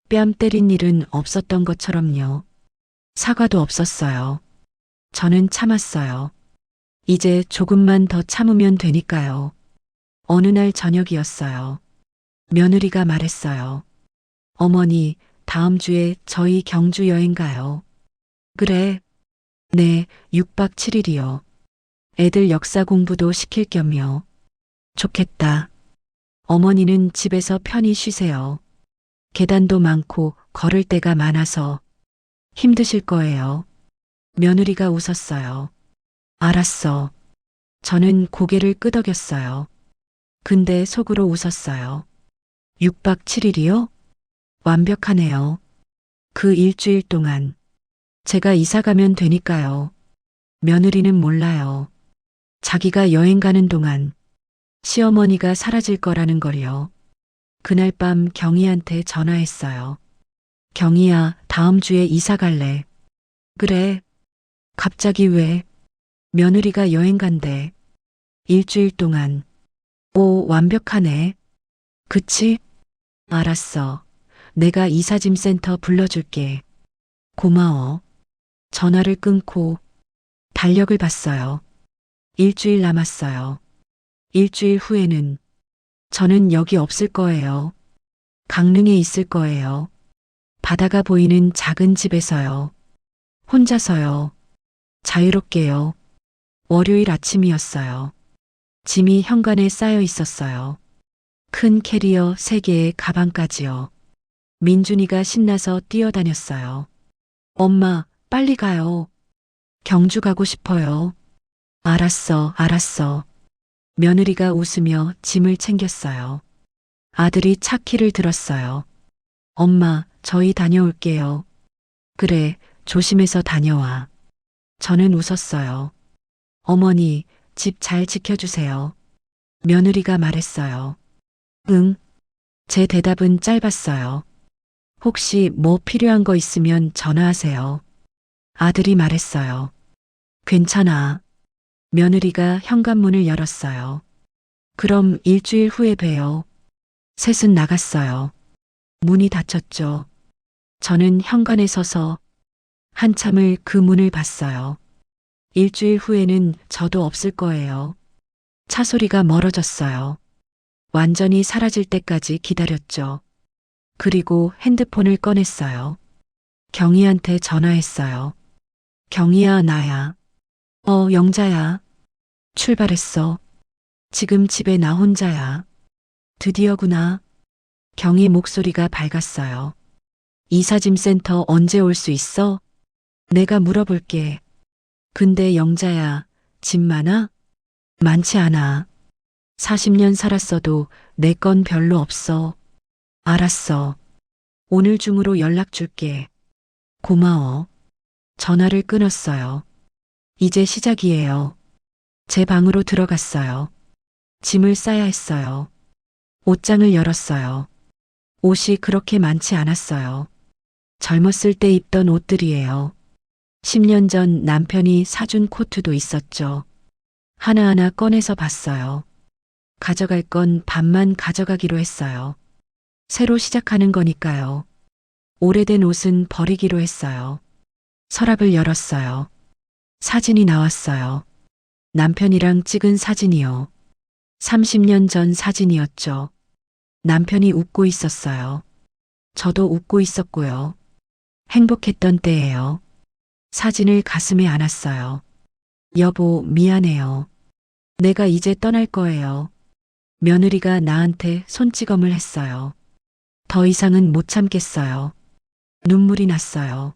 뺨 때린 일은 없었던 것처럼요. 사과도 없었어요. 저는 참았어요. 이제 조금만 더 참으면 되니까요. 어느 날 저녁이었어요. 며느리가 말했어요. 어머니, 다음 주에 저희 경주 여행 가요. 그래. 네, 6박 7일이요. 애들 역사 공부도 시킬 겸요. 좋겠다. 어머니는 집에서 편히 쉬세요. 계단도 많고 걸을 데가 많아서 힘드실 거예요. 며느리가 웃었어요. 알았어. 저는 고개를 끄덕였어요. 근데 속으로 웃었어요. 6박 7일이요? 완벽하네요. 그 일주일 동안 제가 이사 가면 되니까요. 며느리는 몰라요. 자기가 여행 가는 동안 시어머니가 사라질 거라는 걸요. 그날 밤 경희한테 전화했어요. 경희야, 다음 주에 이사 갈래. 그래. 갑자기 왜? 며느리가 여행 간대. 일주일 동안. 오, 완벽하네. 그치? 알았어. 내가 이사짐 센터 불러줄게. 고마워. 전화를 끊고 달력을 봤어요. 일주일 남았어요. 일주일 후에는 저는 여기 없을 거예요. 강릉에 있을 거예요. 바다가 보이는 작은 집에서요. 혼자서요. 자유롭게요. 월요일 아침이었어요. 짐이 현관에 쌓여 있었어요. 큰 캐리어 3개에 가방까지요. 민준이가 신나서 뛰어다녔어요. 엄마, 빨리 가요. 경주 가고 싶어요. 알았어, 알았어. 며느리가 웃으며 짐을 챙겼어요. 아들이 차 키를 들었어요. 엄마, 저희 다녀올게요. 그래, 조심해서 다녀와. 저는 웃었어요. 어머니, 집 잘 지켜주세요. 며느리가 말했어요. 응. 제 대답은 짧았어요. 혹시 뭐 필요한 거 있으면 전화하세요. 아들이 말했어요. 괜찮아. 며느리가 현관문을 열었어요. 그럼 일주일 후에 봬요. 셋은 나갔어요. 문이 닫혔죠. 저는 현관에 서서 한참을 그 문을 봤어요. 일주일 후에는 저도 없을 거예요. 차 소리가 멀어졌어요. 완전히 사라질 때까지 기다렸죠. 그리고 핸드폰을 꺼냈어요. 경희한테 전화했어요. 경희야, 나야. 영자야. 출발했어. 지금 집에 나 혼자야. 드디어구나. 경희 목소리가 밝았어요. 이사짐센터 언제 올 수 있어? 내가 물어볼게. 근데 영자야, 짐 많아? 많지 않아. 40년 살았어도 내 건 별로 없어. 알았어. 오늘 중으로 연락 줄게. 고마워. 전화를 끊었어요. 이제 시작이에요. 제 방으로 들어갔어요. 짐을 싸야 했어요. 옷장을 열었어요. 옷이 그렇게 많지 않았어요. 젊었을 때 입던 옷들이에요. 10년 전 남편이 사준 코트도 있었죠. 하나하나 꺼내서 봤어요. 가져갈 건 반만 가져가기로 했어요. 새로 시작하는 거니까요. 오래된 옷은 버리기로 했어요. 서랍을 열었어요. 사진이 나왔어요. 남편이랑 찍은 사진이요. 30년 전 사진이었죠. 남편이 웃고 있었어요. 저도 웃고 있었고요. 행복했던 때예요. 사진을 가슴에 안았어요. 여보, 미안해요. 내가 이제 떠날 거예요. 며느리가 나한테 손찌검을 했어요. 더 이상은 못 참겠어요. 눈물이 났어요.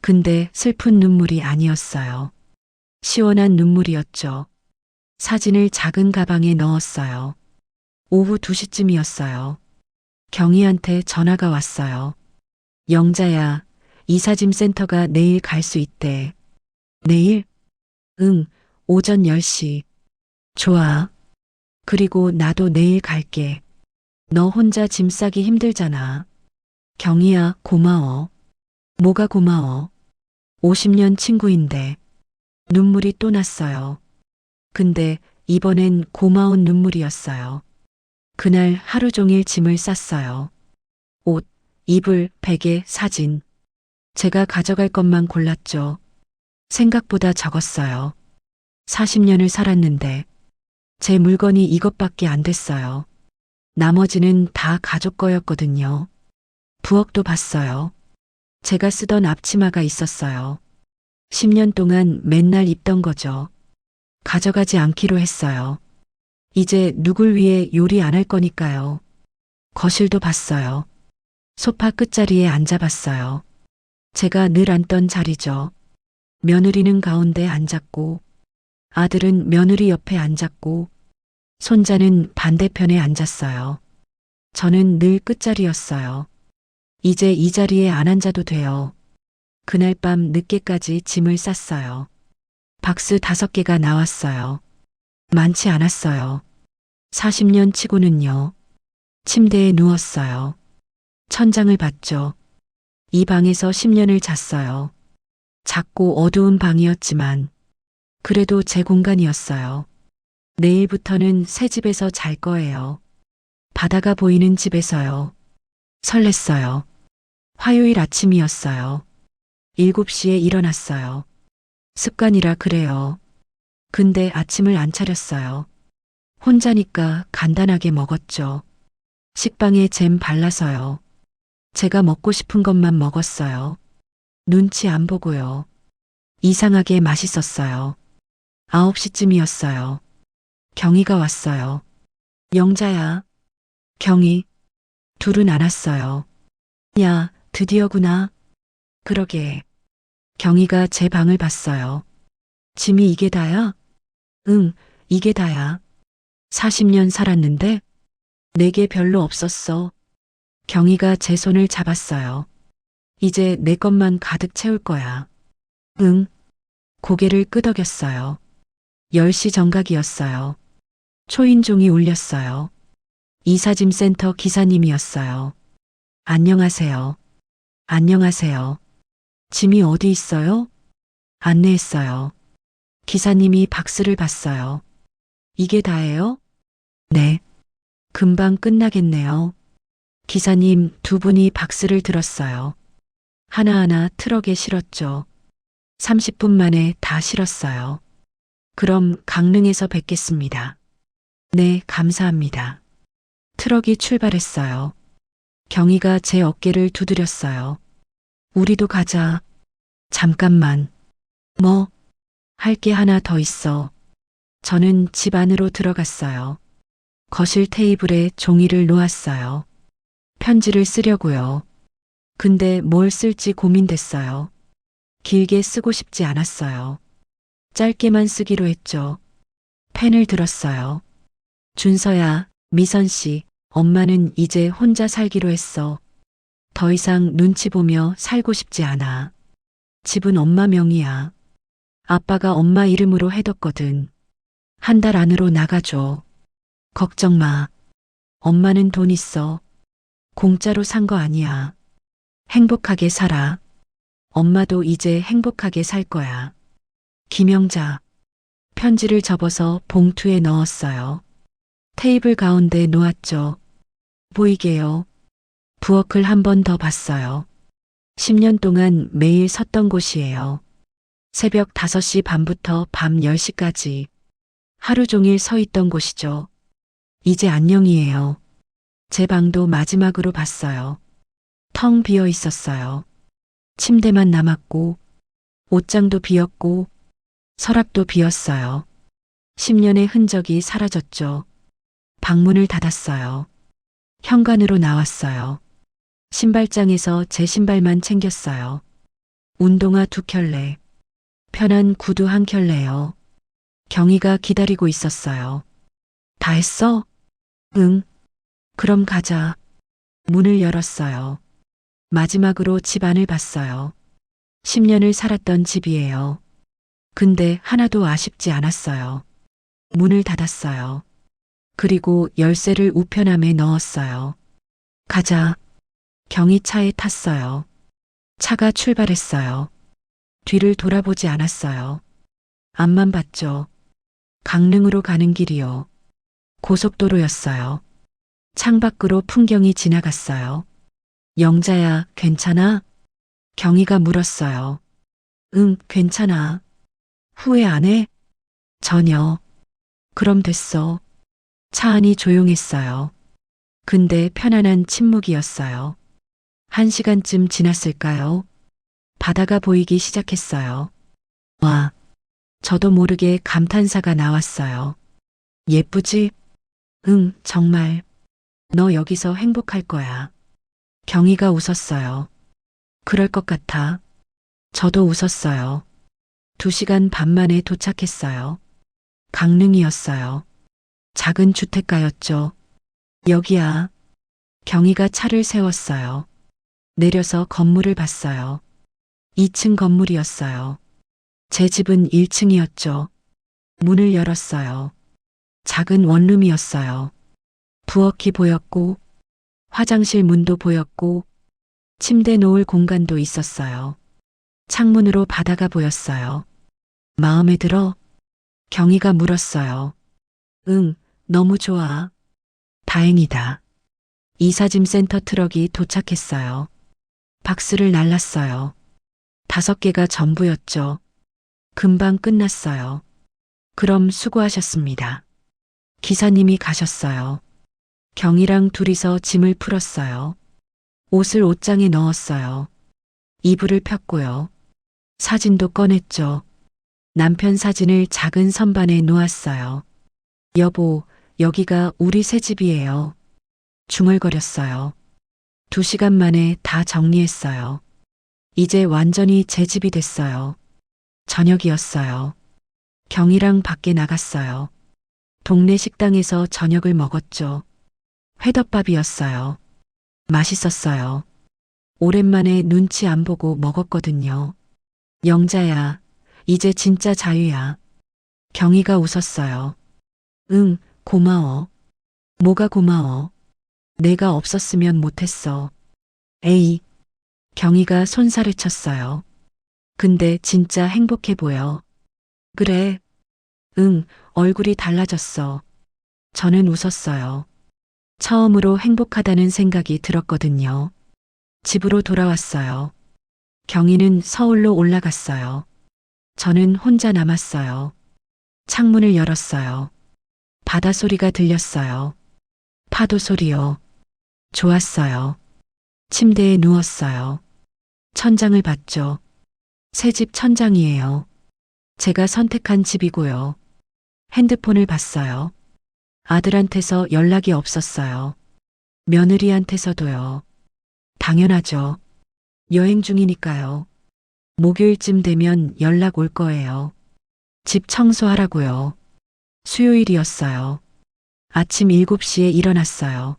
근데 슬픈 눈물이 아니었어요. 시원한 눈물이었죠. 사진을 작은 가방에 넣었어요. 오후 2시쯤이었어요. 경희한테 전화가 왔어요. 영자야, 이사짐센터가 내일 갈 수 있대. 내일? 응, 오전 10시. 좋아. 그리고 나도 내일 갈게. 너 혼자 짐 싸기 힘들잖아. 경희야, 고마워. 뭐가 고마워? 50년 친구인데. 눈물이 또 났어요. 근데 이번엔 고마운 눈물이었어요. 그날 하루 종일 짐을 쌌어요. 옷, 이불, 베개, 사진. 제가 가져갈 것만 골랐죠. 생각보다 적었어요. 40년을 살았는데 제 물건이 이것밖에 안 됐어요. 나머지는 다 가족 거였거든요. 부엌도 봤어요. 제가 쓰던 앞치마가 있었어요. 10년 동안 맨날 입던 거죠. 가져가지 않기로 했어요. 이제 누굴 위해 요리 안 할 거니까요. 거실도 봤어요. 소파 끝자리에 앉아봤어요. 제가 늘 앉던 자리죠. 며느리는 가운데 앉았고, 아들은 며느리 옆에 앉았고, 손자는 반대편에 앉았어요. 저는 늘 끝자리였어요. 이제 이 자리에 안 앉아도 돼요. 그날 밤 늦게까지 짐을 쌌어요. 박스 5개가 나왔어요. 많지 않았어요. 40년 치고는요. 침대에 누웠어요. 천장을 봤죠. 이 방에서 10년을 잤어요. 작고 어두운 방이었지만 그래도 제 공간이었어요. 내일부터는 새 집에서 잘 거예요. 바다가 보이는 집에서요. 설렜어요. 화요일 아침이었어요. 7시에 일어났어요. 습관이라 그래요. 근데 아침을 안 차렸어요. 혼자니까 간단하게 먹었죠. 식빵에 잼 발라서요. 제가 먹고 싶은 것만 먹었어요. 눈치 안 보고요. 이상하게 맛있었어요. 9시쯤이었어요. 경희가 왔어요. 영자야. 경희. 둘은 안 왔어요. 야, 드디어구나. 그러게. 경희가 제 방을 봤어요. 짐이 이게 다야? 응, 이게 다야. 40년 살았는데 내게 별로 없었어. 경희가 제 손을 잡았어요. 이제 내 것만 가득 채울 거야. 응. 고개를 끄덕였어요. 10시 정각이었어요. 초인종이 울렸어요. 이사짐센터 기사님이었어요. 안녕하세요. 안녕하세요. 짐이 어디 있어요? 안내했어요. 기사님이 박스를 봤어요. 이게 다예요? 네. 금방 끝나겠네요. 기사님 두 분이 박스를 들었어요. 하나하나 트럭에 실었죠. 30분 만에 다 실었어요. 그럼 강릉에서 뵙겠습니다. 네, 감사합니다. 트럭이 출발했어요. 경희가 제 어깨를 두드렸어요. 우리도 가자. 잠깐만. 뭐? 할 게 하나 더 있어. 저는 집 안으로 들어갔어요. 거실 테이블에 종이를 놓았어요. 편지를 쓰려고요. 근데 뭘 쓸지 고민됐어요. 길게 쓰고 싶지 않았어요. 짧게만 쓰기로 했죠. 펜을 들었어요. 준서야, 미선 씨, 엄마는 이제 혼자 살기로 했어. 더 이상 눈치 보며 살고 싶지 않아. 집은 엄마 명의야. 아빠가 엄마 이름으로 해뒀거든. 한 달 안으로 나가줘. 걱정 마. 엄마는 돈 있어. 공짜로 산 거 아니야. 행복하게 살아. 엄마도 이제 행복하게 살 거야. 김영자. 편지를 접어서 봉투에 넣었어요. 테이블 가운데 놓았죠. 보이게요. 부엌을 한 번 더 봤어요. 10년 동안 매일 섰던 곳이에요. 새벽 5시 반부터 밤 10시까지 하루 종일 서 있던 곳이죠. 이제 안녕이에요. 제 방도 마지막으로 봤어요. 텅 비어 있었어요. 침대만 남았고, 옷장도 비었고, 서랍도 비었어요. 10년의 흔적이 사라졌죠. 방문을 닫았어요. 현관으로 나왔어요. 신발장에서 제 신발만 챙겼어요. 운동화 2켤레, 편한 구두 1켤레요. 경희가 기다리고 있었어요. 다 했어? 응. 그럼 가자. 문을 열었어요. 마지막으로 집 안을 봤어요. 10년을 살았던 집이에요. 근데 하나도 아쉽지 않았어요. 문을 닫았어요. 그리고 열쇠를 우편함에 넣었어요. 가자. 경희 차에 탔어요. 차가 출발했어요. 뒤를 돌아보지 않았어요. 앞만 봤죠. 강릉으로 가는 길이요. 고속도로였어요. 창밖으로 풍경이 지나갔어요. 영자야, 괜찮아? 경희가 물었어요. 응, 괜찮아. 후회 안 해? 전혀. 그럼 됐어. 차 안이 조용했어요. 근데 편안한 침묵이었어요. 1시간쯤 지났을까요? 바다가 보이기 시작했어요. 와, 저도 모르게 감탄사가 나왔어요. 예쁘지? 응, 정말. 너 여기서 행복할 거야. 경희가 웃었어요. 그럴 것 같아. 저도 웃었어요. 2시간 반 만에 도착했어요. 강릉이었어요. 작은 주택가였죠. 여기야. 경희가 차를 세웠어요. 내려서 건물을 봤어요. 2층 건물이었어요. 제 집은 1층이었죠. 문을 열었어요. 작은 원룸이었어요. 부엌이 보였고, 화장실 문도 보였고, 침대 놓을 공간도 있었어요. 창문으로 바다가 보였어요. 마음에 들어? 경희가 물었어요. 응, 너무 좋아. 다행이다. 이사짐 센터 트럭이 도착했어요. 박스를 날랐어요. 5개가 전부였죠. 금방 끝났어요. 그럼 수고하셨습니다. 기사님이 가셨어요. 경희랑 둘이서 짐을 풀었어요. 옷을 옷장에 넣었어요. 이불을 폈고요. 사진도 꺼냈죠. 남편 사진을 작은 선반에 놓았어요. 여보, 여기가 우리 새 집이에요. 중얼거렸어요. 2시간 만에 다 정리했어요. 이제 완전히 제 집이 됐어요. 저녁이었어요. 경희랑 밖에 나갔어요. 동네 식당에서 저녁을 먹었죠. 회덮밥이었어요. 맛있었어요. 오랜만에 눈치 안 보고 먹었거든요. 영자야, 이제 진짜 자유야. 경희가 웃었어요. 응, 고마워. 뭐가 고마워. 내가 없었으면 못했어. 에이. 경희가 손살을 쳤어요. 근데 진짜 행복해 보여. 그래. 응, 얼굴이 달라졌어. 저는 웃었어요. 처음으로 행복하다는 생각이 들었거든요. 집으로 돌아왔어요. 경희는 서울로 올라갔어요. 저는 혼자 남았어요. 창문을 열었어요. 바다 소리가 들렸어요. 파도 소리요. 좋았어요. 침대에 누웠어요. 천장을 봤죠. 새 집 천장이에요. 제가 선택한 집이고요. 핸드폰을 봤어요. 아들한테서 연락이 없었어요. 며느리한테서도요. 당연하죠. 여행 중이니까요. 목요일쯤 되면 연락 올 거예요. 집 청소하라고요. 수요일이었어요. 아침 7시에 일어났어요.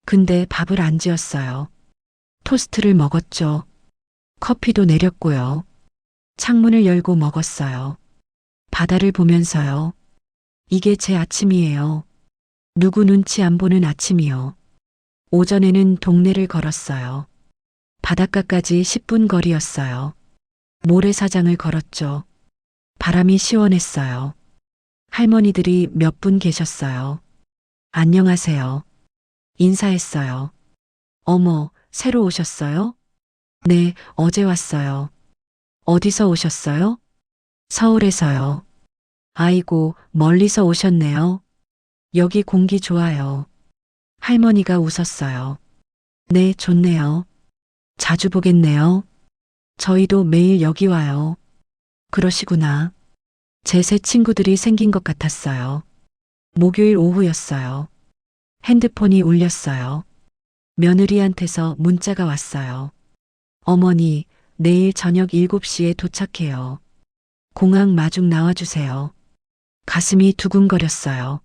근데 밥을 안 지었어요. 토스트를 먹었죠. 커피도 내렸고요. 창문을 열고 먹었어요. 바다를 보면서요. 이게 제 아침이에요. 누구 눈치 안 보는 아침이요. 오전에는 동네를 걸었어요. 바닷가까지 10분 거리였어요. 모래사장을 걸었죠. 바람이 시원했어요. 할머니들이 몇 분 계셨어요. 안녕하세요. 인사했어요. 어머, 새로 오셨어요? 네, 어제 왔어요. 어디서 오셨어요? 서울에서요. 아이고, 멀리서 오셨네요. 여기 공기 좋아요. 할머니가 웃었어요. 네, 좋네요. 자주 보겠네요. 저희도 매일 여기 와요. 그러시구나. 제 새 친구들이 생긴 것 같았어요. 목요일 오후였어요. 핸드폰이 울렸어요. 며느리한테서 문자가 왔어요. 어머니, 내일 저녁 7시에 도착해요. 공항 마중 나와주세요. 가슴이 두근거렸어요.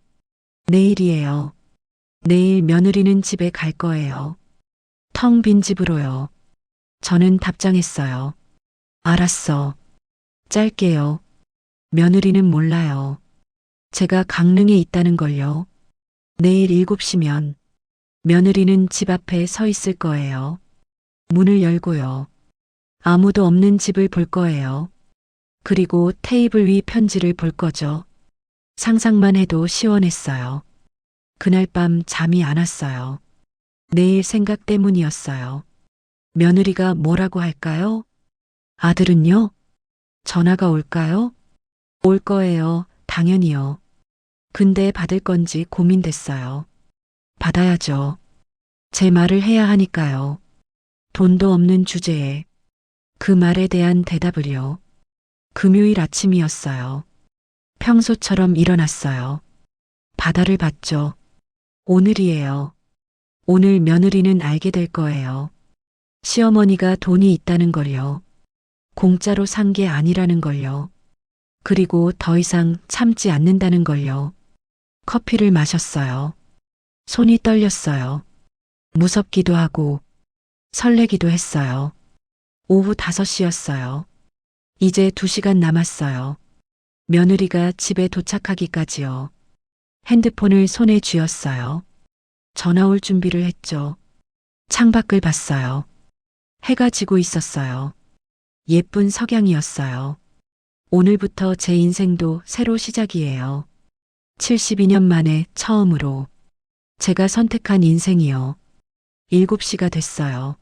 내일이에요. 내일 며느리는 집에 갈 거예요. 텅 빈 집으로요. 저는 답장했어요. 알았어. 짧게요. 며느리는 몰라요. 제가 강릉에 있다는 걸요. 내일 7시면 며느리는 집 앞에 서 있을 거예요. 문을 열고요. 아무도 없는 집을 볼 거예요. 그리고 테이블 위 편지를 볼 거죠. 상상만 해도 시원했어요. 그날 밤 잠이 안 왔어요. 내일 생각 때문이었어요. 며느리가 뭐라고 할까요? 아들은요? 전화가 올까요? 올 거예요. 당연히요. 근데 받을 건지 고민됐어요. 받아야죠. 제 말을 해야 하니까요. 돈도 없는 주제에 그 말에 대한 대답을요. 금요일 아침이었어요. 평소처럼 일어났어요. 바다를 봤죠. 오늘이에요. 오늘 며느리는 알게 될 거예요. 시어머니가 돈이 있다는 걸요. 공짜로 산 게 아니라는 걸요. 그리고 더 이상 참지 않는다는 걸요. 커피를 마셨어요. 손이 떨렸어요. 무섭기도 하고 설레기도 했어요. 오후 5시였어요. 이제 2시간 남았어요. 며느리가 집에 도착하기까지요. 핸드폰을 손에 쥐었어요. 전화 올 준비를 했죠. 창밖을 봤어요. 해가 지고 있었어요. 예쁜 석양이었어요. 오늘부터 제 인생도 새로 시작이에요. 72년 만에 처음으로 제가 선택한 인생이요. 7시가 됐어요.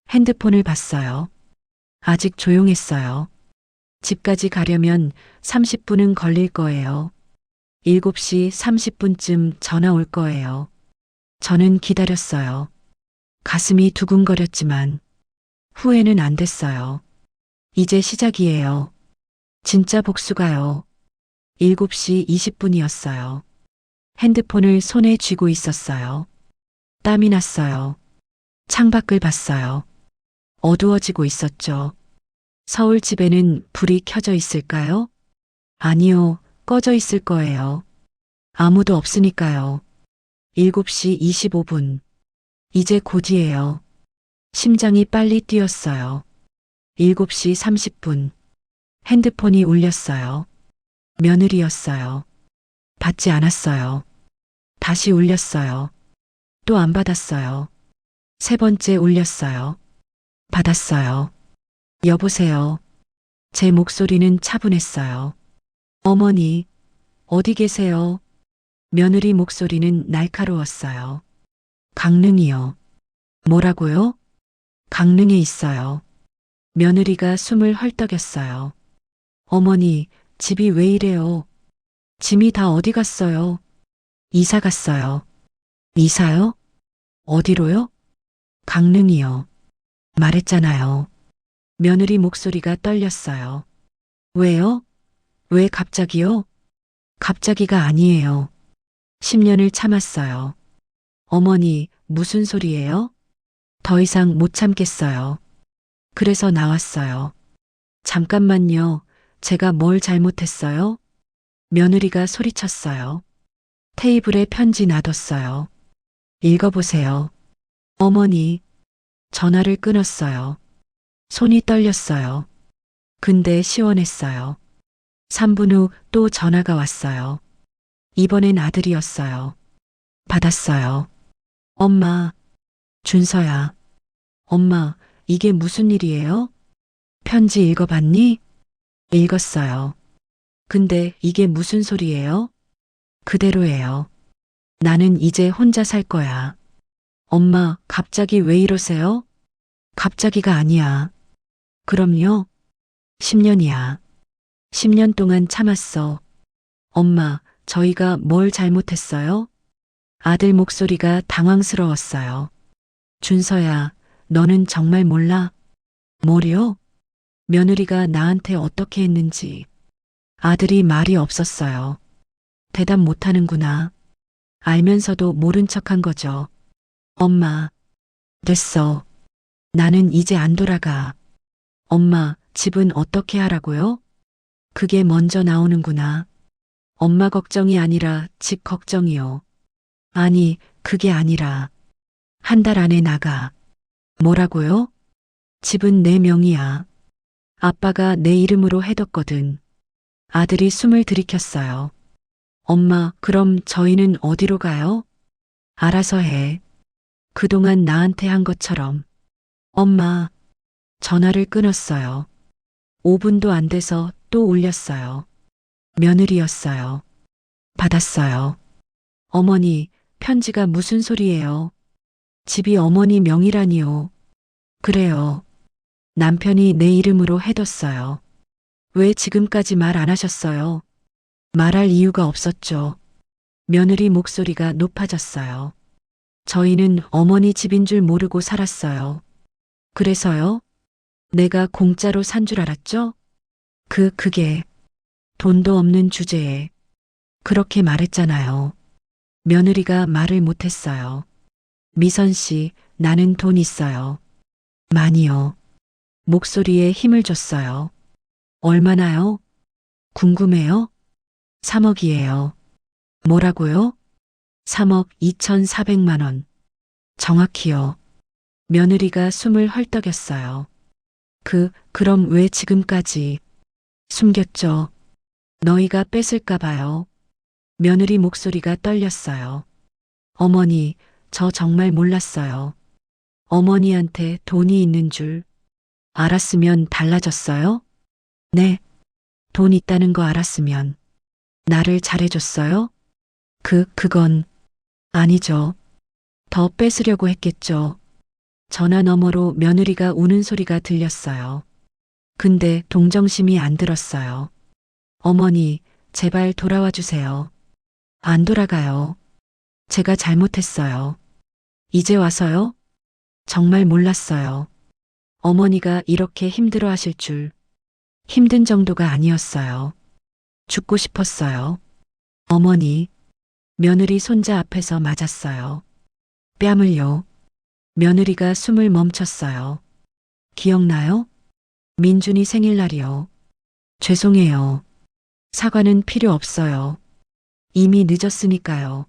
핸드폰을 봤어요. 아직 조용했어요. 집까지 가려면 30분은 걸릴 거예요. 7시 30분쯤 전화 올 거예요. 저는 기다렸어요. 가슴이 두근거렸지만 후회는 안 됐어요. 이제 시작이에요. 진짜 복수가요. 7시 20분이었어요. 핸드폰을 손에 쥐고 있었어요. 땀이 났어요. 창밖을 봤어요. 어두워지고 있었죠. 서울 집에는 불이 켜져 있을까요? 아니요, 꺼져 있을 거예요. 아무도 없으니까요. 7시 25분. 이제 곧이에요. 심장이 빨리 뛰었어요. 7시 30분. 핸드폰이 울렸어요. 며느리였어요. 받지 않았어요. 다시 울렸어요. 또 안 받았어요. 3번째 울렸어요. 받았어요. 여보세요. 제 목소리는 차분했어요. 어머니, 어디 계세요? 며느리 목소리는 날카로웠어요. 강릉이요. 뭐라고요? 강릉에 있어요. 며느리가 숨을 헐떡였어요. 어머니, 집이 왜 이래요? 짐이 다 어디 갔어요? 이사 갔어요. 이사요? 어디로요? 강릉이요. 말했잖아요. 며느리 목소리가 떨렸어요. 왜요? 왜 갑자기요? 갑자기가 아니에요. 10년을 참았어요. 어머니, 무슨 소리예요? 더 이상 못 참겠어요. 그래서 나왔어요. 잠깐만요. 제가 뭘 잘못했어요? 며느리가 소리쳤어요. 테이블에 편지 놔뒀어요. 읽어보세요. 어머니, 전화를 끊었어요. 손이 떨렸어요. 근데 시원했어요. 3분 후 또 전화가 왔어요. 이번엔 아들이었어요. 받았어요. 엄마, 준서야. 엄마, 이게 무슨 일이에요? 편지 읽어봤니? 읽었어요. 근데 이게 무슨 소리예요? 그대로예요. 나는 이제 혼자 살 거야. 엄마, 갑자기 왜 이러세요? 갑자기가 아니야. 그럼요. 10년이야. 10년 동안 참았어. 엄마, 저희가 뭘 잘못했어요? 아들 목소리가 당황스러웠어요. 준서야, 너는 정말 몰라? 뭐요? 며느리가 나한테 어떻게 했는지. 아들이 말이 없었어요. 대답 못하는구나. 알면서도 모른 척한 거죠. 엄마, 됐어. 나는 이제 안 돌아가. 엄마, 집은 어떻게 하라고요? 그게 먼저 나오는구나. 엄마 걱정이 아니라 집 걱정이요. 아니, 그게 아니라. 한 달 안에 나가. 뭐라고요? 집은 내 명의야. 아빠가 내 이름으로 해뒀거든. 아들이 숨을 들이켰어요. 엄마, 그럼 저희는 어디로 가요? 알아서 해. 그동안 나한테 한 것처럼. 엄마, 전화를 끊었어요. 5분도 안 돼서 또 울렸어요. 며느리였어요. 받았어요. 어머니, 편지가 무슨 소리예요? 집이 어머니 명의라니요. 그래요. 남편이 내 이름으로 해뒀어요. 왜 지금까지 말 안 하셨어요? 말할 이유가 없었죠. 며느리 목소리가 높아졌어요. 저희는 어머니 집인 줄 모르고 살았어요. 그래서요? 내가 공짜로 산 줄 알았죠? 그게 돈도 없는 주제에 그렇게 말했잖아요. 며느리가 말을 못했어요. 미선 씨, 나는 돈 있어요. 많이요. 목소리에 힘을 줬어요. 얼마나요? 궁금해요? 3억이에요. 뭐라고요? 3억 2,400만 원. 정확히요. 며느리가 숨을 헐떡였어요. 그럼 왜 지금까지 숨겼죠? 너희가 뺏을까 봐요. 며느리 목소리가 떨렸어요. 어머니, 저 정말 몰랐어요. 어머니한테 돈이 있는 줄 알았으면 달라졌어요? 네. 돈 있다는 거 알았으면 나를 잘해줬어요? 그건 아니죠. 더 뺏으려고 했겠죠. 전화 너머로 며느리가 우는 소리가 들렸어요. 근데 동정심이 안 들었어요. 어머니, 제발 돌아와 주세요. 안 돌아가요. 제가 잘못했어요. 이제 와서요? 정말 몰랐어요. 어머니가 이렇게 힘들어 하실 줄. 힘든 정도가 아니었어요. 죽고 싶었어요. 어머니, 며느리 손자 앞에서 맞았어요. 뺨을요. 며느리가 숨을 멈췄어요. 기억나요? 민준이 생일날이요. 죄송해요. 사과는 필요 없어요. 이미 늦었으니까요.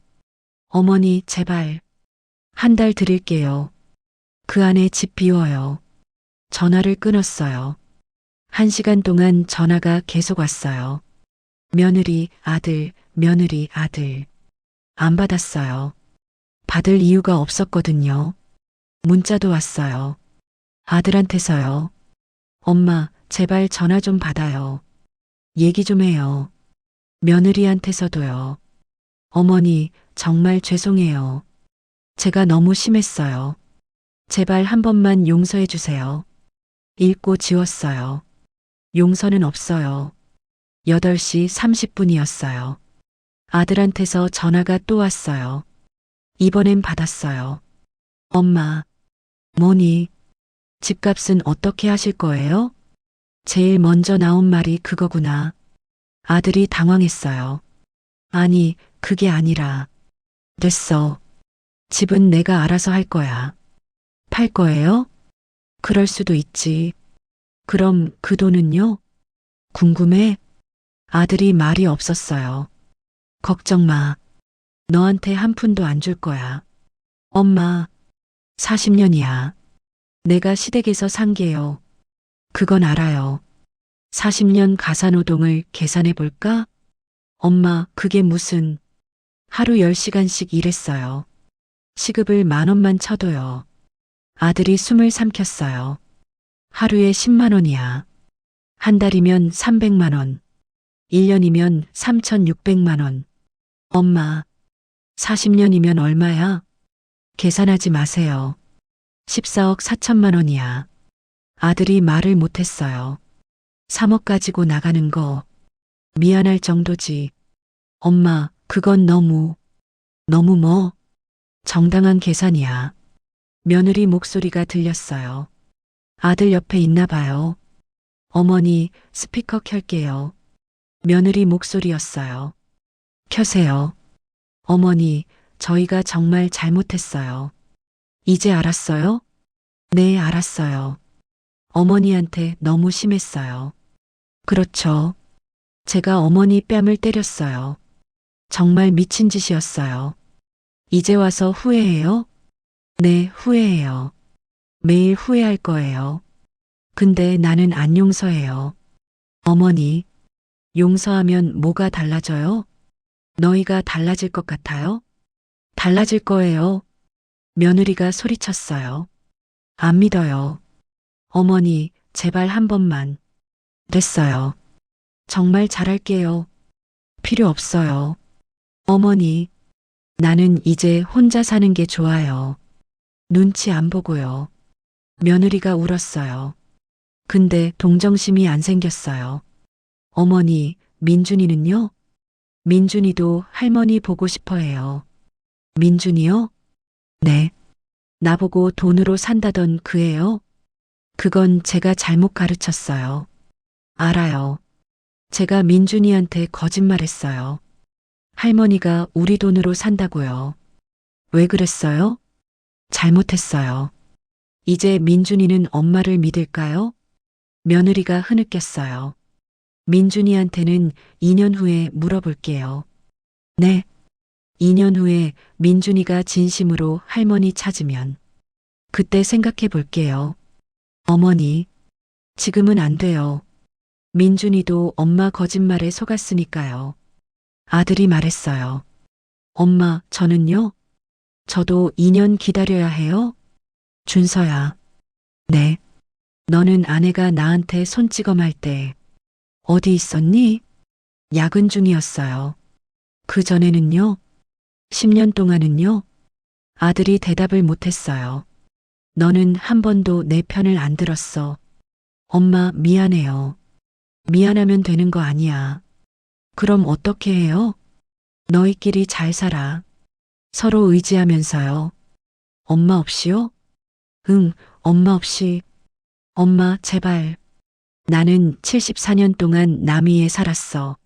어머니, 제발. 한 달 드릴게요. 그 안에 집 비워요. 전화를 끊었어요. 1시간 동안 전화가 계속 왔어요. 며느리, 아들, 며느리, 아들. 안 받았어요. 받을 이유가 없었거든요. 문자도 왔어요. 아들한테서요. 엄마, 제발 전화 좀 받아요. 얘기 좀 해요. 며느리한테서도요. 어머니, 정말 죄송해요. 제가 너무 심했어요. 제발 한 번만 용서해 주세요. 읽고 지웠어요. 용서는 없어요. 8시 30분이었어요. 아들한테서 전화가 또 왔어요. 이번엔 받았어요. 엄마, 뭐니? 집값은 어떻게 하실 거예요? 제일 먼저 나온 말이 그거구나. 아들이 당황했어요. 아니, 그게 아니라. 됐어. 집은 내가 알아서 할 거야. 팔 거예요? 그럴 수도 있지. 그럼 그 돈은요? 궁금해? 아들이 말이 없었어요. 걱정 마. 너한테 한 푼도 안 줄 거야. 엄마, 40년이야. 내가 시댁에서 산 게요. 그건 알아요. 40년 가사노동을 계산해 볼까? 엄마, 그게 무슨. 하루 10시간씩 일했어요. 시급을 10,000원만 쳐도요. 아들이 숨을 삼켰어요. 하루에 10만 원이야. 한 달이면 300만 원. 1년이면 3,600만 원. 엄마, 40년이면 얼마야? 계산하지 마세요. 14억 4천만 원이야. 아들이 말을 못했어요. 3억 가지고 나가는 거 미안할 정도지. 엄마, 그건 너무 뭐? 정당한 계산이야. 며느리 목소리가 들렸어요. 아들 옆에 있나 봐요. 어머니, 스피커 켤게요. 며느리 목소리였어요. 켜세요. 어머니, 저희가 정말 잘못했어요. 이제 알았어요? 네, 알았어요. 어머니한테 너무 심했어요. 그렇죠. 제가 어머니 뺨을 때렸어요. 정말 미친 짓이었어요. 이제 와서 후회해요? 네, 후회해요. 매일 후회할 거예요. 근데 나는 안 용서해요. 어머니, 용서하면 뭐가 달라져요? 너희가 달라질 것 같아요? 달라질 거예요. 며느리가 소리쳤어요. 안 믿어요. 어머니, 제발 한 번만. 됐어요. 정말 잘할게요. 필요 없어요. 어머니, 나는 이제 혼자 사는 게 좋아요. 눈치 안 보고요. 며느리가 울었어요. 근데 동정심이 안 생겼어요. 어머니, 민준이는요? 민준이도 할머니 보고 싶어 해요. 민준이요? 네. 나보고 돈으로 산다던 그 애요? 그건 제가 잘못 가르쳤어요. 알아요. 제가 민준이한테 거짓말했어요. 할머니가 우리 돈으로 산다고요. 왜 그랬어요? 잘못했어요. 이제 민준이는 엄마를 믿을까요? 며느리가 흐느꼈어요. 민준이한테는 2년 후에 물어볼게요. 네. 2년 후에 민준이가 진심으로 할머니 찾으면 그때 생각해 볼게요. 어머니, 지금은 안 돼요. 민준이도 엄마 거짓말에 속았으니까요. 아들이 말했어요. 엄마, 저는요? 저도 2년 기다려야 해요? 준서야. 네. 너는 아내가 나한테 손찌검할 때 어디 있었니? 야근 중이었어요. 그 전에는요? 10년 동안은요? 아들이 대답을 못했어요. 너는 한 번도 내 편을 안 들었어. 엄마, 미안해요. 미안하면 되는 거 아니야. 그럼 어떻게 해요? 너희끼리 잘 살아. 서로 의지하면서요. 엄마 없이요? 응, 엄마 없이. 엄마, 제발. 나는 74년 동안 남이에 살았어.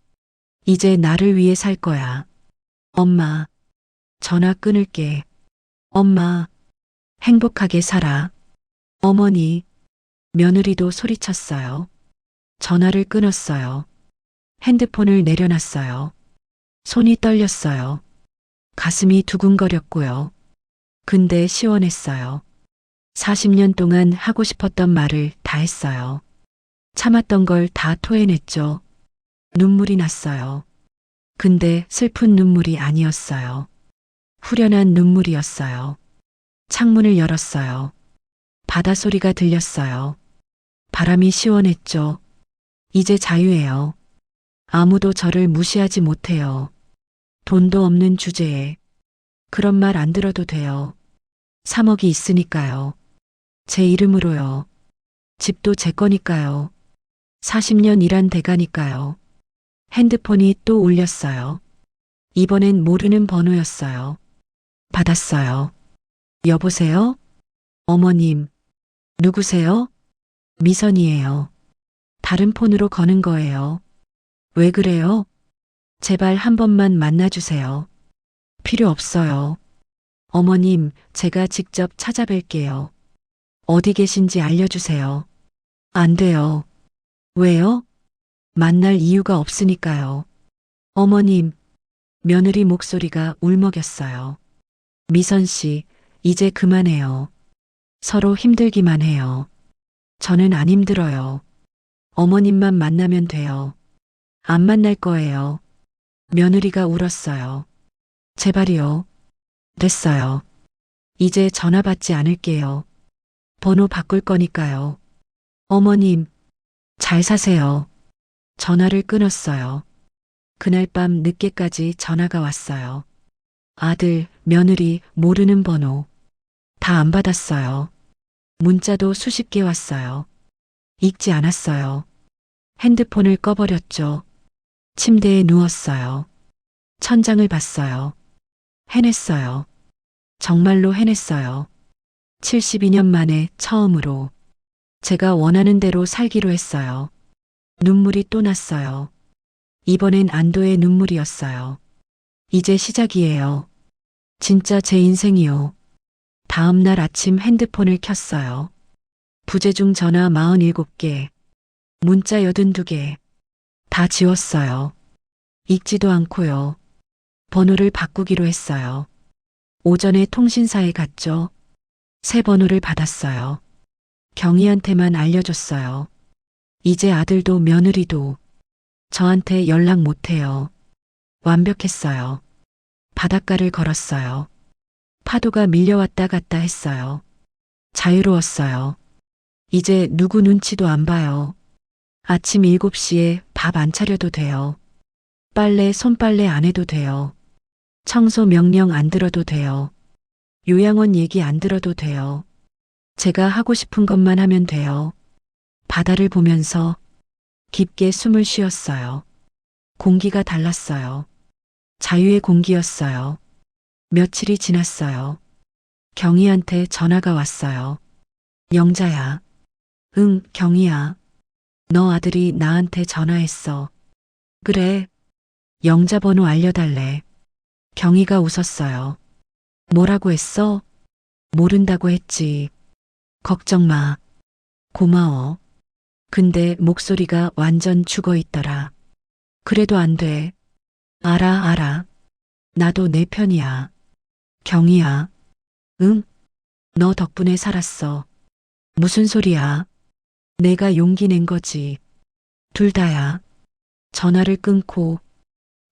이제 나를 위해 살 거야. 엄마, 전화 끊을게. 엄마, 행복하게 살아. 어머니, 며느리도 소리쳤어요. 전화를 끊었어요. 핸드폰을 내려놨어요. 손이 떨렸어요. 가슴이 두근거렸고요. 근데 시원했어요. 40년 동안 하고 싶었던 말을 다 했어요. 참았던 걸 다 토해냈죠. 눈물이 났어요. 근데 슬픈 눈물이 아니었어요. 후련한 눈물이었어요. 창문을 열었어요. 바다 소리가 들렸어요. 바람이 시원했죠. 이제 자유예요. 아무도 저를 무시하지 못해요. 돈도 없는 주제에. 그런 말 안 들어도 돼요. 3억이 있으니까요. 제 이름으로요. 집도 제 거니까요. 40년 일한 대가니까요. 핸드폰이 또 울렸어요. 이번엔 모르는 번호였어요. 받았어요. 여보세요? 어머님. 누구세요? 미선이에요. 다른 폰으로 거는 거예요. 왜 그래요? 제발 한 번만 만나주세요. 필요 없어요. 어머님, 제가 직접 찾아뵐게요. 어디 계신지 알려주세요. 안 돼요. 왜요? 만날 이유가 없으니까요. 어머님, 며느리 목소리가 울먹였어요. 미선 씨, 이제 그만해요. 서로 힘들기만 해요. 저는 안 힘들어요. 어머님만 만나면 돼요. 안 만날 거예요. 며느리가 울었어요. 제발이요. 됐어요. 이제 전화 받지 않을게요. 번호 바꿀 거니까요. 어머님, 잘 사세요. 전화를 끊었어요. 그날 밤 늦게까지 전화가 왔어요. 아들, 며느리, 모르는 번호. 다 안 받았어요. 문자도 수십 개 왔어요. 읽지 않았어요. 핸드폰을 꺼버렸죠. 침대에 누웠어요. 천장을 봤어요. 해냈어요. 정말로 해냈어요. 72년 만에 처음으로 제가 원하는 대로 살기로 했어요. 눈물이 또 났어요. 이번엔 안도의 눈물이었어요. 이제 시작이에요. 진짜 제 인생이요. 다음 날 아침 핸드폰을 켰어요. 부재중 전화 47개, 문자 82개. 다 지웠어요. 읽지도 않고요. 번호를 바꾸기로 했어요. 오전에 통신사에 갔죠. 새 번호를 받았어요. 경희한테만 알려줬어요. 이제 아들도 며느리도 저한테 연락 못해요. 완벽했어요. 바닷가를 걸었어요. 파도가 밀려왔다 갔다 했어요. 자유로웠어요. 이제 누구 눈치도 안 봐요. 아침 7시에 밥 안 차려도 돼요. 빨래, 손빨래 안 해도 돼요. 청소 명령 안 들어도 돼요. 요양원 얘기 안 들어도 돼요. 제가 하고 싶은 것만 하면 돼요. 바다를 보면서 깊게 숨을 쉬었어요. 공기가 달랐어요. 자유의 공기였어요. 며칠이 지났어요. 경희한테 전화가 왔어요. 영자야. 응, 경희야. 너 아들이 나한테 전화했어. 그래. 영자 번호 알려달래. 경희가 웃었어요. 뭐라고 했어? 모른다고 했지. 걱정 마. 고마워. 근데 목소리가 완전 죽어 있더라. 그래도 안 돼. 알아. 나도 내 편이야. 경희야. 응? 너 덕분에 살았어. 무슨 소리야? 내가 용기 낸 거지. 둘 다야. 전화를 끊고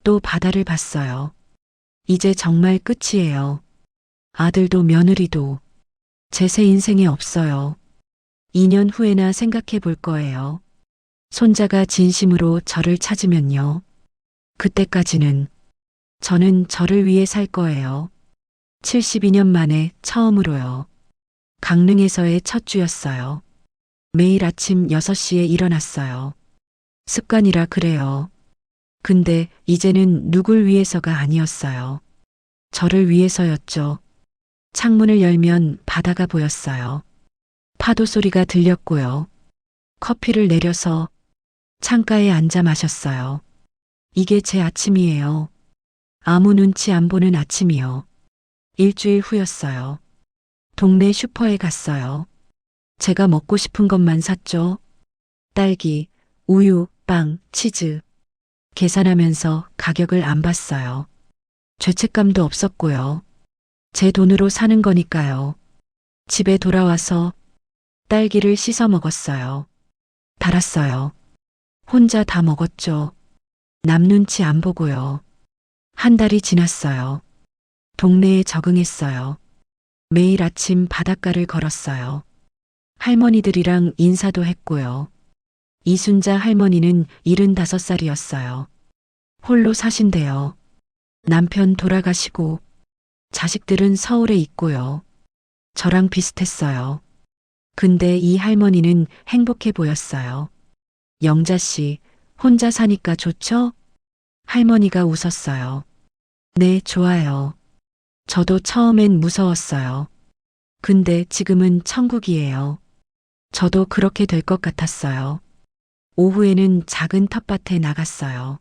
또 바다를 봤어요. 이제 정말 끝이에요. 아들도 며느리도 제 새 인생에 없어요. 2년 후에나 생각해 볼 거예요. 손자가 진심으로 저를 찾으면요. 그때까지는 저는 저를 위해 살 거예요. 72년 만에 처음으로요. 강릉에서의 첫 주였어요. 매일 아침 6시에 일어났어요. 습관이라 그래요. 근데 이제는 누굴 위해서가 아니었어요. 저를 위해서였죠. 창문을 열면 바다가 보였어요. 파도 소리가 들렸고요. 커피를 내려서 창가에 앉아 마셨어요. 이게 제 아침이에요. 아무 눈치 안 보는 아침이요. 일주일 후였어요. 동네 슈퍼에 갔어요. 제가 먹고 싶은 것만 샀죠. 딸기, 우유, 빵, 치즈. 계산하면서 가격을 안 봤어요. 죄책감도 없었고요. 제 돈으로 사는 거니까요. 집에 돌아와서 딸기를 씻어 먹었어요. 달았어요. 혼자 다 먹었죠. 남 눈치 안 보고요. 한 달이 지났어요. 동네에 적응했어요. 매일 아침 바닷가를 걸었어요. 할머니들이랑 인사도 했고요. 이순자 할머니는 75살이었어요. 홀로 사신대요. 남편 돌아가시고 자식들은 서울에 있고요. 저랑 비슷했어요. 근데 이 할머니는 행복해 보였어요. 영자 씨, 혼자 사니까 좋죠? 할머니가 웃었어요. 네, 좋아요. 저도 처음엔 무서웠어요. 근데 지금은 천국이에요. 저도 그렇게 될 것 같았어요. 오후에는 작은 텃밭에 나갔어요.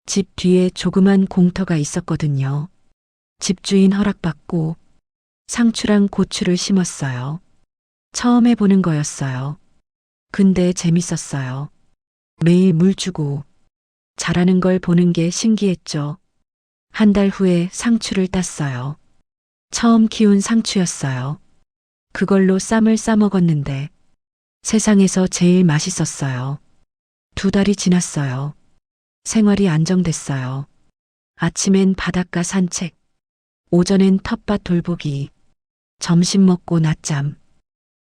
집 뒤에 조그만 공터가 있었거든요. 집주인 허락받고 상추랑 고추를 심었어요. 처음 해보는 거였어요. 근데 재밌었어요. 매일 물 주고 자라는 걸 보는 게 신기했죠. 한 달 후에 상추를 땄어요. 처음 키운 상추였어요. 그걸로 쌈을 싸 먹었는데 세상에서 제일 맛있었어요. 2달이 지났어요. 생활이 안정됐어요. 아침엔 바닷가 산책, 오전엔 텃밭 돌보기, 점심 먹고 낮잠,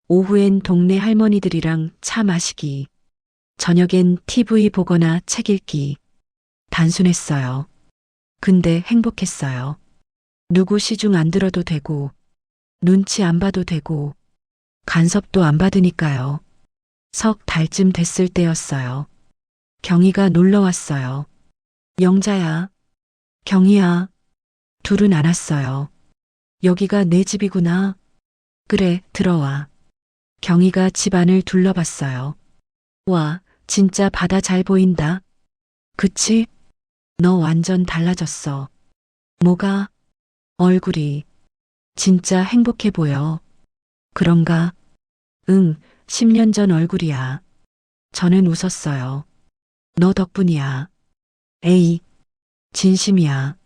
오후엔 동네 할머니들이랑 차 마시기, 저녁엔 TV 보거나 책 읽기. 단순했어요. 근데 행복했어요. 누구 시중 안 들어도 되고, 눈치 안 봐도 되고, 간섭도 안 받으니까요. 석 달쯤 됐을 때였어요. 경희가 놀러 왔어요. 영자야, 경희야. 둘은 안 왔어요. 여기가 내 집이구나. 그래, 들어와. 경희가 집 안을 둘러봤어요. 와, 진짜 바다 잘 보인다. 그치? 너 완전 달라졌어. 뭐가? 얼굴이. 진짜 행복해 보여. 그런가? 응, 10년 전 얼굴이야. 저는 웃었어요. 너 덕분이야. 에이, 진심이야.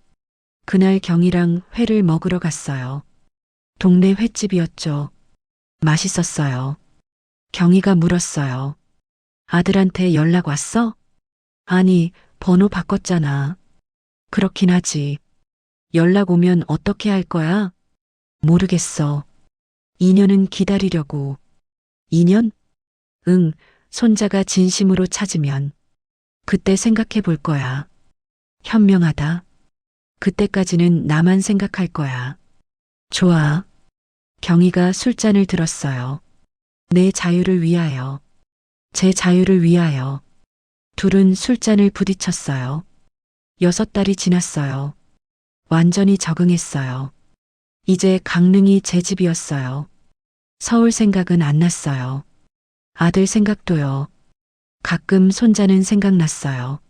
그날 경희랑 회를 먹으러 갔어요. 동네 횟집이었죠. 맛있었어요. 경희가 물었어요. 아들한테 연락 왔어? 아니, 번호 바꿨잖아. 그렇긴 하지. 연락 오면 어떻게 할 거야? 모르겠어. 2년은 기다리려고. 2년? 응, 손자가 진심으로 찾으면. 그때 생각해 볼 거야. 현명하다. 그때까지는 나만 생각할 거야. 좋아. 경희가 술잔을 들었어요. 내 자유를 위하여. 제 자유를 위하여. 둘은 술잔을 부딪혔어요. 6달이 지났어요. 완전히 적응했어요. 이제 강릉이 제 집이었어요. 서울 생각은 안 났어요. 아들 생각도요. 가끔 손자는 생각났어요.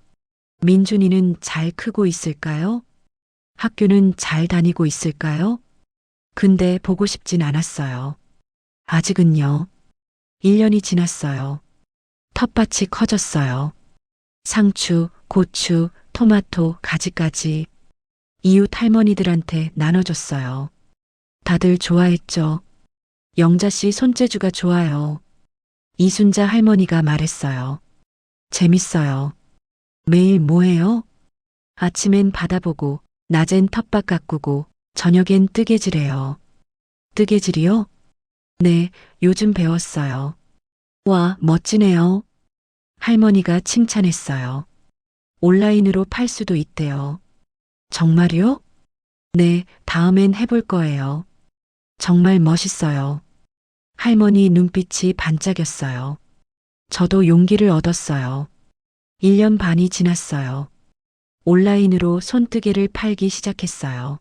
민준이는 잘 크고 있을까요? 학교는 잘 다니고 있을까요? 근데 보고 싶진 않았어요. 아직은요. 1년이 지났어요. 텃밭이 커졌어요. 상추, 고추, 토마토, 가지까지 이웃 할머니들한테 나눠줬어요. 다들 좋아했죠. 영자 씨 손재주가 좋아요. 이순자 할머니가 말했어요. 재밌어요. 매일 뭐해요? 아침엔 바다 보고, 낮엔 텃밭 가꾸고, 저녁엔 뜨개질해요. 뜨개질이요? 네, 요즘 배웠어요. 와, 멋지네요. 할머니가 칭찬했어요. 온라인으로 팔 수도 있대요. 정말요? 네, 다음엔 해볼 거예요. 정말 멋있어요. 할머니 눈빛이 반짝였어요. 저도 용기를 얻었어요. 1년 반이 지났어요. 온라인으로 손뜨개를 팔기 시작했어요.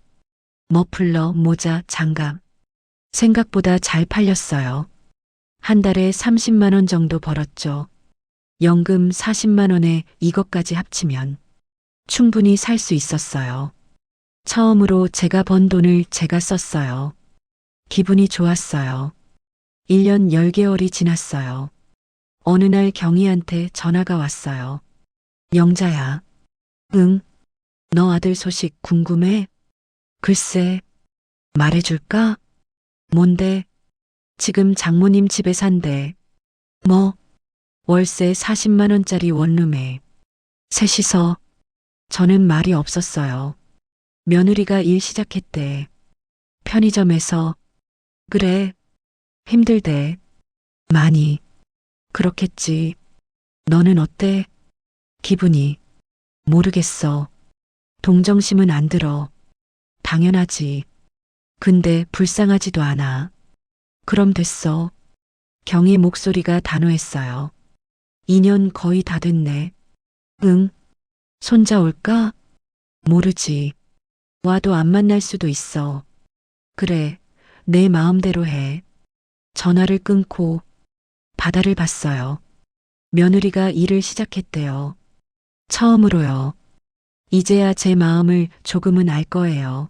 머플러, 모자, 장갑. 생각보다 잘 팔렸어요. 한 달에 30만 원 정도 벌었죠. 연금 40만 원에 이것까지 합치면 충분히 살 수 있었어요. 처음으로 제가 번 돈을 제가 썼어요. 기분이 좋았어요. 1년 10개월이 지났어요. 어느 날 경희한테 전화가 왔어요. 영자야. 응. 너 아들 소식 궁금해? 글쎄. 말해줄까? 뭔데? 지금 장모님 집에 산대. 뭐? 월세 40만 원짜리 원룸에. 셋이서. 저는 말이 없었어요. 며느리가 일 시작했대. 편의점에서. 그래. 힘들대. 많이. 그렇겠지. 너는 어때? 기분이. 모르겠어. 동정심은 안 들어. 당연하지. 근데 불쌍하지도 않아. 그럼 됐어. 경의 목소리가 단호했어요. 2년 거의 다 됐네. 응. 손자 올까? 모르지. 와도 안 만날 수도 있어. 그래. 내 마음대로 해. 전화를 끊고 바다를 봤어요. 며느리가 일을 시작했대요. 처음으로요. 이제야 제 마음을 조금은 알 거예요.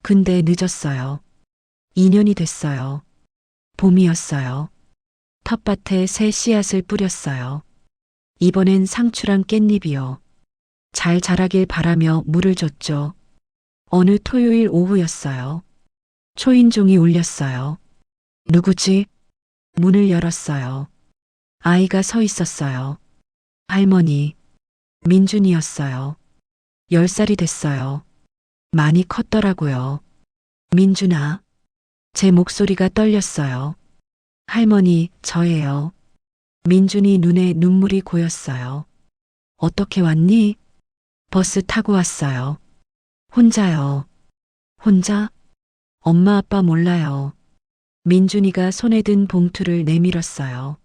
근데 늦었어요. 2년이 됐어요. 봄이었어요. 텃밭에 새 씨앗을 뿌렸어요. 이번엔 상추랑 깻잎이요. 잘 자라길 바라며 물을 줬죠. 어느 토요일 오후였어요. 초인종이 울렸어요. 누구지? 문을 열었어요. 아이가 서 있었어요. 할머니, 민준이었어요. 10살이 됐어요. 많이 컸더라고요. 민준아, 제 목소리가 떨렸어요. 할머니, 저예요. 민준이 눈에 눈물이 고였어요. 어떻게 왔니? 버스 타고 왔어요. 혼자요. 혼자? 엄마 아빠 몰라요. 민준이가 손에 든 봉투를 내밀었어요.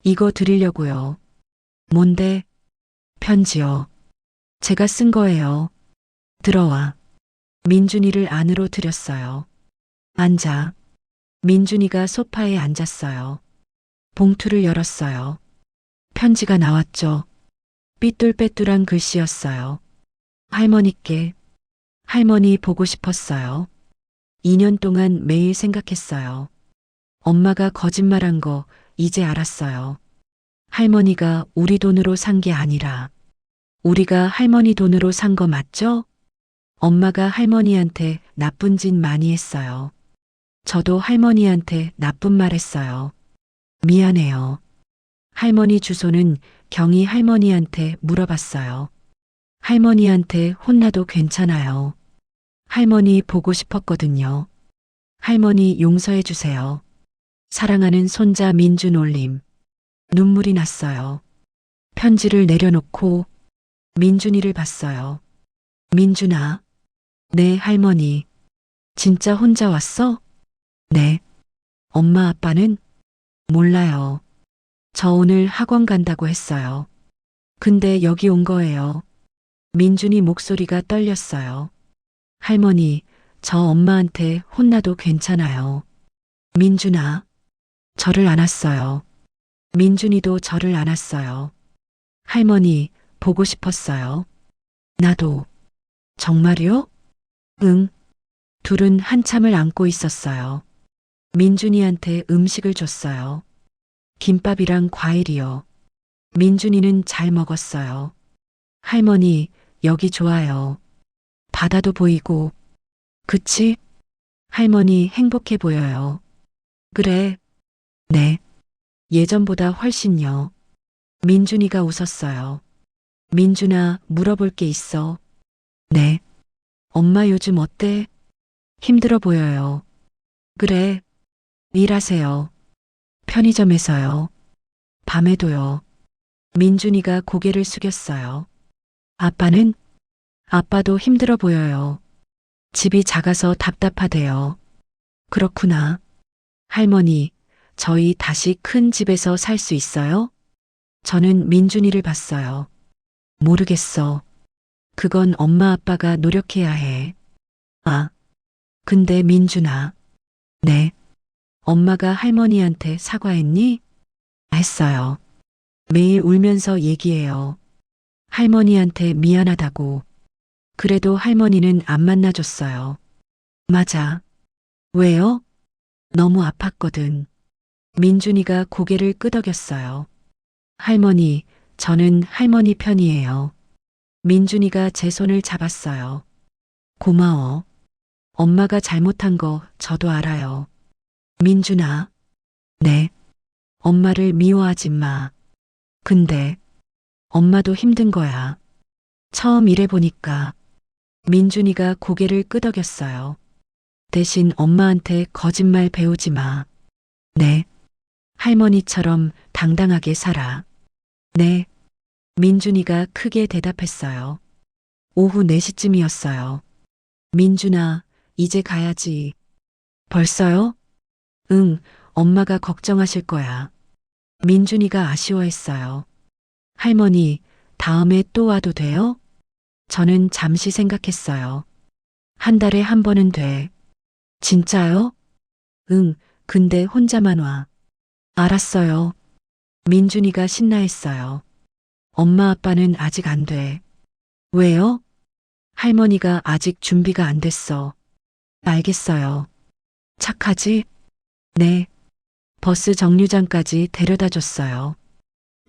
이거 드리려고요. 뭔데? 편지요. 제가 쓴 거예요. 들어와. 민준이를 안으로 들였어요. 앉아. 민준이가 소파에 앉았어요. 봉투를 열었어요. 편지가 나왔죠. 삐뚤빼뚤한 글씨였어요. 할머니께. 할머니 보고 싶었어요. 2년 동안 매일 생각했어요. 엄마가 거짓말한 거 이제 알았어요. 할머니가 우리 돈으로 산 게 아니라 우리가 할머니 돈으로 산 거 맞죠? 엄마가 할머니한테 나쁜 짓 많이 했어요. 저도 할머니한테 나쁜 말 했어요. 미안해요. 할머니 주소는 경희 할머니한테 물어봤어요. 할머니한테 혼나도 괜찮아요. 할머니 보고 싶었거든요. 할머니 용서해 주세요. 사랑하는 손자 민준 올림. 눈물이 났어요. 편지를 내려놓고 민준이를 봤어요. 민준아, 네 할머니. 진짜 혼자 왔어? 네. 엄마 아빠는? 몰라요. 저 오늘 학원 간다고 했어요. 근데 여기 온 거예요. 민준이 목소리가 떨렸어요. 할머니, 저 엄마한테 혼나도 괜찮아요. 민준아, 저를 안았어요. 민준이도 저를 안았어요. 할머니, 보고 싶었어요. 나도. 정말요? 응. 둘은 한참을 안고 있었어요. 민준이한테 음식을 줬어요. 김밥이랑 과일이요. 민준이는 잘 먹었어요. 할머니, 여기 좋아요. 바다도 보이고. 그치? 할머니 행복해 보여요. 그래. 네. 예전보다 훨씬요. 민준이가 웃었어요. 민준아, 물어볼 게 있어. 네. 엄마 요즘 어때? 힘들어 보여요. 그래. 일하세요. 편의점에서요. 밤에도요. 민준이가 고개를 숙였어요. 아빠는? 아빠도 힘들어 보여요. 집이 작아서 답답하대요. 그렇구나. 할머니, 저희 다시 큰 집에서 살 수 있어요? 저는 민준이를 봤어요. 모르겠어. 그건 엄마 아빠가 노력해야 해. 아, 근데 민준아. 네. 엄마가 할머니한테 사과했니? 했어요. 매일 울면서 얘기해요. 할머니한테 미안하다고. 그래도 할머니는 안 만나줬어요. 맞아. 왜요? 너무 아팠거든. 민준이가 고개를 끄덕였어요. 할머니, 저는 할머니 편이에요. 민준이가 제 손을 잡았어요. 고마워. 엄마가 잘못한 거 저도 알아요. 민준아. 네. 엄마를 미워하지 마. 근데 엄마도 힘든 거야. 처음 일해보니까. 민준이가 고개를 끄덕였어요. 대신 엄마한테 거짓말 배우지 마. 네. 할머니처럼 당당하게 살아. 네. 민준이가 크게 대답했어요. 오후 4시쯤이었어요. 민준아, 이제 가야지. 벌써요? 응, 엄마가 걱정하실 거야. 민준이가 아쉬워했어요. 할머니, 다음에 또 와도 돼요? 저는 잠시 생각했어요. 한 달에 한 번은 돼. 진짜요? 응, 근데 혼자만 와. 알았어요. 민준이가 신나했어요. 엄마 아빠는 아직 안 돼. 왜요? 할머니가 아직 준비가 안 됐어. 알겠어요. 착하지? 네. 버스 정류장까지 데려다 줬어요.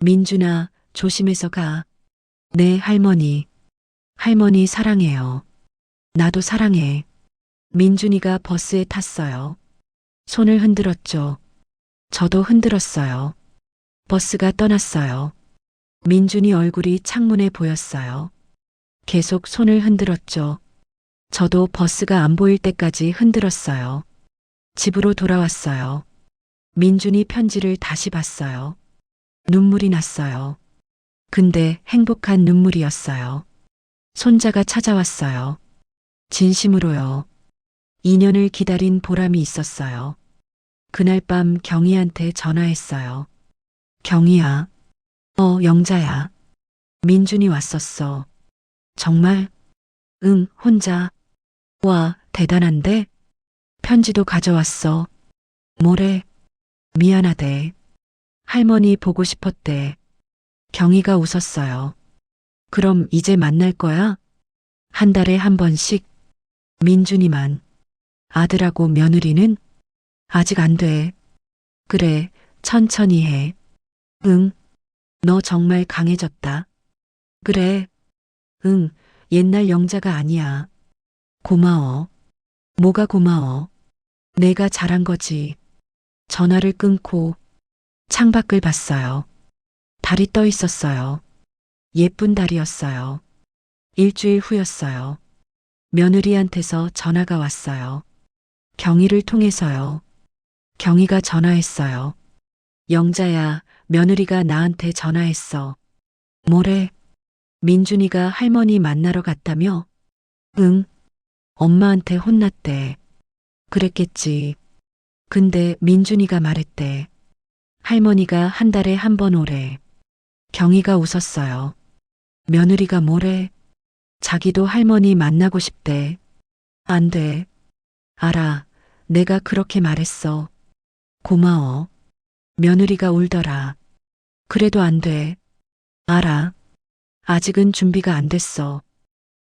민준아, 조심해서 가. 네, 할머니. 할머니 사랑해요. 나도 사랑해. 민준이가 버스에 탔어요. 손을 흔들었죠. 저도 흔들었어요. 버스가 떠났어요. 민준이 얼굴이 창문에 보였어요. 계속 손을 흔들었죠. 저도 버스가 안 보일 때까지 흔들었어요. 집으로 돌아왔어요. 민준이 편지를 다시 봤어요. 눈물이 났어요. 근데 행복한 눈물이었어요. 손자가 찾아왔어요. 진심으로요. 2년을 기다린 보람이 있었어요. 그날 밤 경희한테 전화했어요. 경희야. 영자야. 민준이 왔었어. 정말? 응, 혼자. 와, 대단한데? 편지도 가져왔어. 뭐래? 미안하대. 할머니 보고 싶었대. 경희가 웃었어요. 그럼 이제 만날 거야? 한 달에 한 번씩? 민준이만. 아들하고 며느리는? 아직 안 돼. 그래, 천천히 해. 응, 너 정말 강해졌다. 그래, 응, 옛날 영자가 아니야. 고마워. 뭐가 고마워? 내가 잘한 거지. 전화를 끊고 창밖을 봤어요. 달이 떠 있었어요. 예쁜 달이었어요. 일주일 후였어요. 며느리한테서 전화가 왔어요. 경희를 통해서요. 경희가 전화했어요. 영자야, 며느리가 나한테 전화했어. 뭐래? 민준이가 할머니 만나러 갔다며? 응, 엄마한테 혼났대. 그랬겠지. 근데 민준이가 말했대. 할머니가 한 달에 한 번 오래. 경희가 웃었어요. 며느리가 뭐래? 자기도 할머니 만나고 싶대. 안 돼. 알아. 내가 그렇게 말했어. 고마워. 며느리가 울더라. 그래도 안 돼. 알아. 아직은 준비가 안 됐어.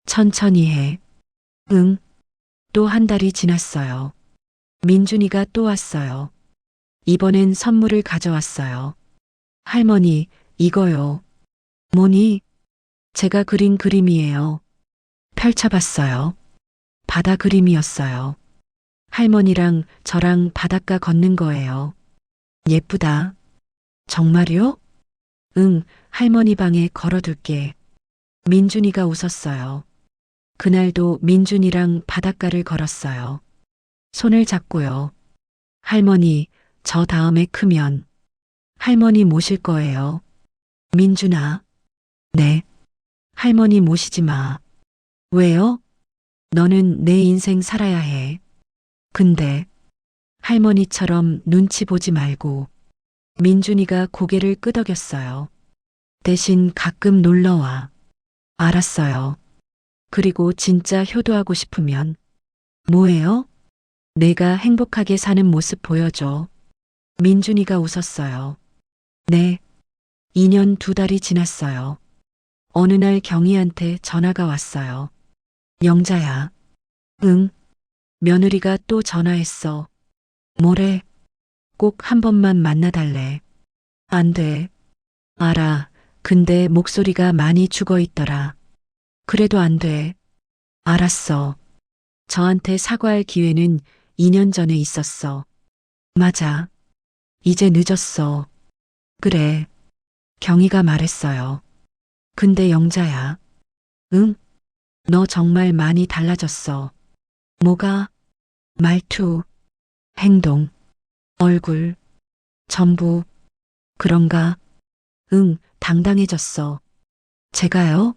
천천히 해. 응. 또 한 달이 지났어요. 민준이가 또 왔어요. 이번엔 선물을 가져왔어요. 할머니, 이거요. 뭐니? 제가 그린 그림이에요. 펼쳐봤어요. 바다 그림이었어요. 할머니랑 저랑 바닷가 걷는 거예요. 예쁘다. 정말요? 응, 할머니 방에 걸어둘게. 민준이가 웃었어요. 그날도 민준이랑 바닷가를 걸었어요. 손을 잡고요. 할머니, 저 다음에 크면 할머니 모실 거예요. 민준아. 네. 할머니 모시지 마. 왜요? 너는 내 인생 살아야 해. 근데 할머니처럼 눈치 보지 말고. 민준이가 고개를 끄덕였어요. 대신 가끔 놀러와. 알았어요. 그리고 진짜 효도하고 싶으면 뭐해요? 내가 행복하게 사는 모습 보여줘. 민준이가 웃었어요. 네. 2년 2달이 지났어요. 어느 날 경희한테 전화가 왔어요. 영자야. 응. 며느리가 또 전화했어. 뭐래? 꼭 한 번만 만나달래. 안 돼. 알아. 근데 목소리가 많이 죽어 있더라. 그래도 안 돼. 알았어. 저한테 사과할 기회는 2년 전에 있었어. 맞아. 이제 늦었어. 그래. 경희가 말했어요. 근데 영자야. 응? 너 정말 많이 달라졌어. 뭐가? 말투, 행동, 얼굴, 전부. 그런가? 응, 당당해졌어. 제가요?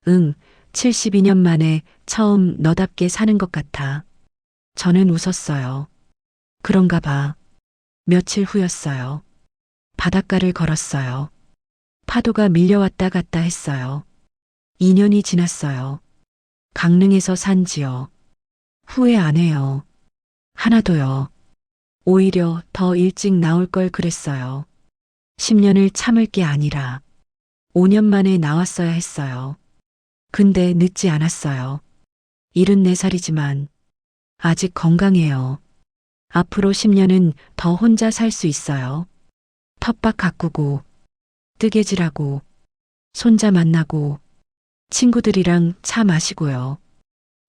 응, 72년 만에 처음 너답게 사는 것 같아. 저는 웃었어요. 그런가 봐. 며칠 후였어요. 바닷가를 걸었어요. 파도가 밀려왔다 갔다 했어요. 2년이 지났어요. 강릉에서 산지요. 후회 안 해요. 하나도요. 오히려 더 일찍 나올 걸 그랬어요. 10년을 참을 게 아니라 5년 만에 나왔어야 했어요. 근데 늦지 않았어요. 74살이지만 아직 건강해요. 앞으로 10년은 더 혼자 살 수 있어요. 텃밭 가꾸고, 뜨개질하고, 손자 만나고, 친구들이랑 차 마시고요.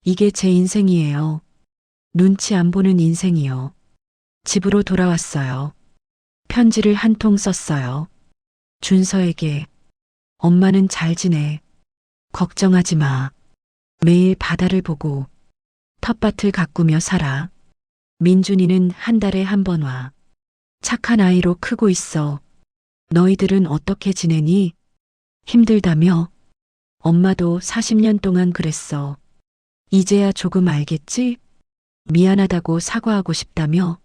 이게 제 인생이에요. 눈치 안 보는 인생이요. 집으로 돌아왔어요. 편지를 한 통 썼어요. 준서에게, 엄마는 잘 지내. 걱정하지 마. 매일 바다를 보고, 텃밭을 가꾸며 살아. 민준이는 한 달에 한 번 와. 착한 아이로 크고 있어. 너희들은 어떻게 지내니? 힘들다며? 엄마도 40년 동안 그랬어. 이제야 조금 알겠지? 미안하다고 사과하고 싶다며?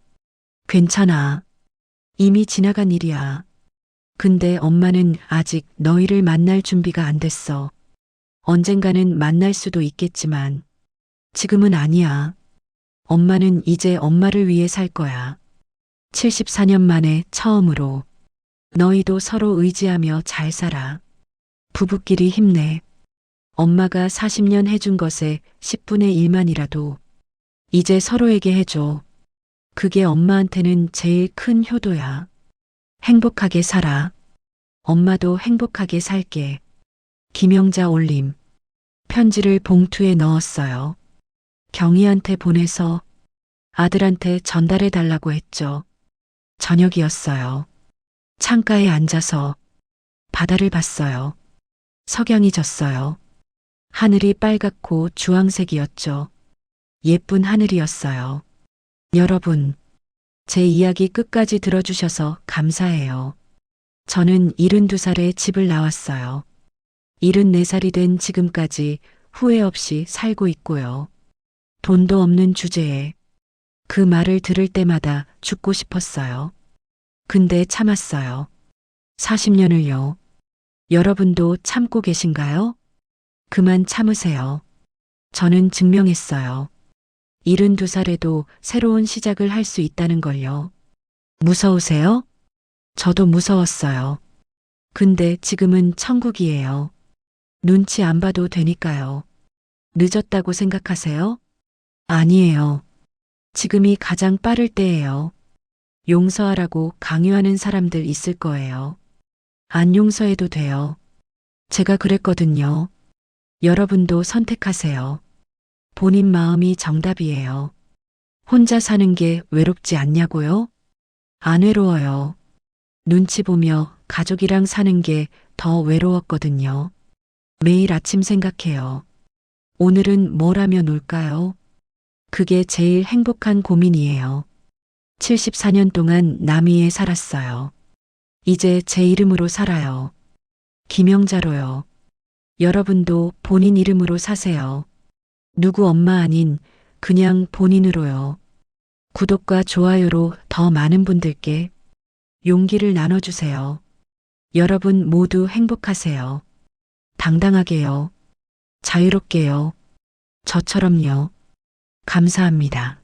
괜찮아. 이미 지나간 일이야. 근데 엄마는 아직 너희를 만날 준비가 안 됐어. 언젠가는 만날 수도 있겠지만 지금은 아니야. 엄마는 이제 엄마를 위해 살 거야. 74년 만에 처음으로 너희도 서로 의지하며 잘 살아. 부부끼리 힘내. 엄마가 40년 해준 것에 10분의 1만이라도 이제 서로에게 해줘. 그게 엄마한테는 제일 큰 효도야. 행복하게 살아. 엄마도 행복하게 살게. 김영자 올림. 편지를 봉투에 넣었어요. 경희한테 보내서 아들한테 전달해 달라고 했죠. 저녁이었어요. 창가에 앉아서 바다를 봤어요. 석양이 졌어요. 하늘이 빨갛고 주황색이었죠. 예쁜 하늘이었어요. 여러분, 제 이야기 끝까지 들어주셔서 감사해요. 저는 72살에 집을 나왔어요. 74살이 된 지금까지 후회 없이 살고 있고요. 돈도 없는 주제에 그 말을 들을 때마다 죽고 싶었어요. 근데 참았어요. 40년을요. 여러분도 참고 계신가요? 그만 참으세요. 저는 증명했어요. 72살에도 새로운 시작을 할 수 있다는 걸요. 무서우세요? 저도 무서웠어요. 근데 지금은 천국이에요. 눈치 안 봐도 되니까요. 늦었다고 생각하세요? 아니에요. 지금이 가장 빠를 때예요. 용서하라고 강요하는 사람들 있을 거예요. 안 용서해도 돼요. 제가 그랬거든요. 여러분도 선택하세요. 본인 마음이 정답이에요. 혼자 사는 게 외롭지 않냐고요? 안 외로워요. 눈치 보며 가족이랑 사는 게 더 외로웠거든요. 매일 아침 생각해요. 오늘은 뭘 하며 놀까요? 그게 제일 행복한 고민이에요. 74년 동안 남이에 살았어요. 이제 제 이름으로 살아요. 김영자로요. 여러분도 본인 이름으로 사세요. 누구 엄마 아닌 그냥 본인으로요. 구독과 좋아요로 더 많은 분들께 용기를 나눠주세요. 여러분 모두 행복하세요. 당당하게요. 자유롭게요. 저처럼요. 감사합니다.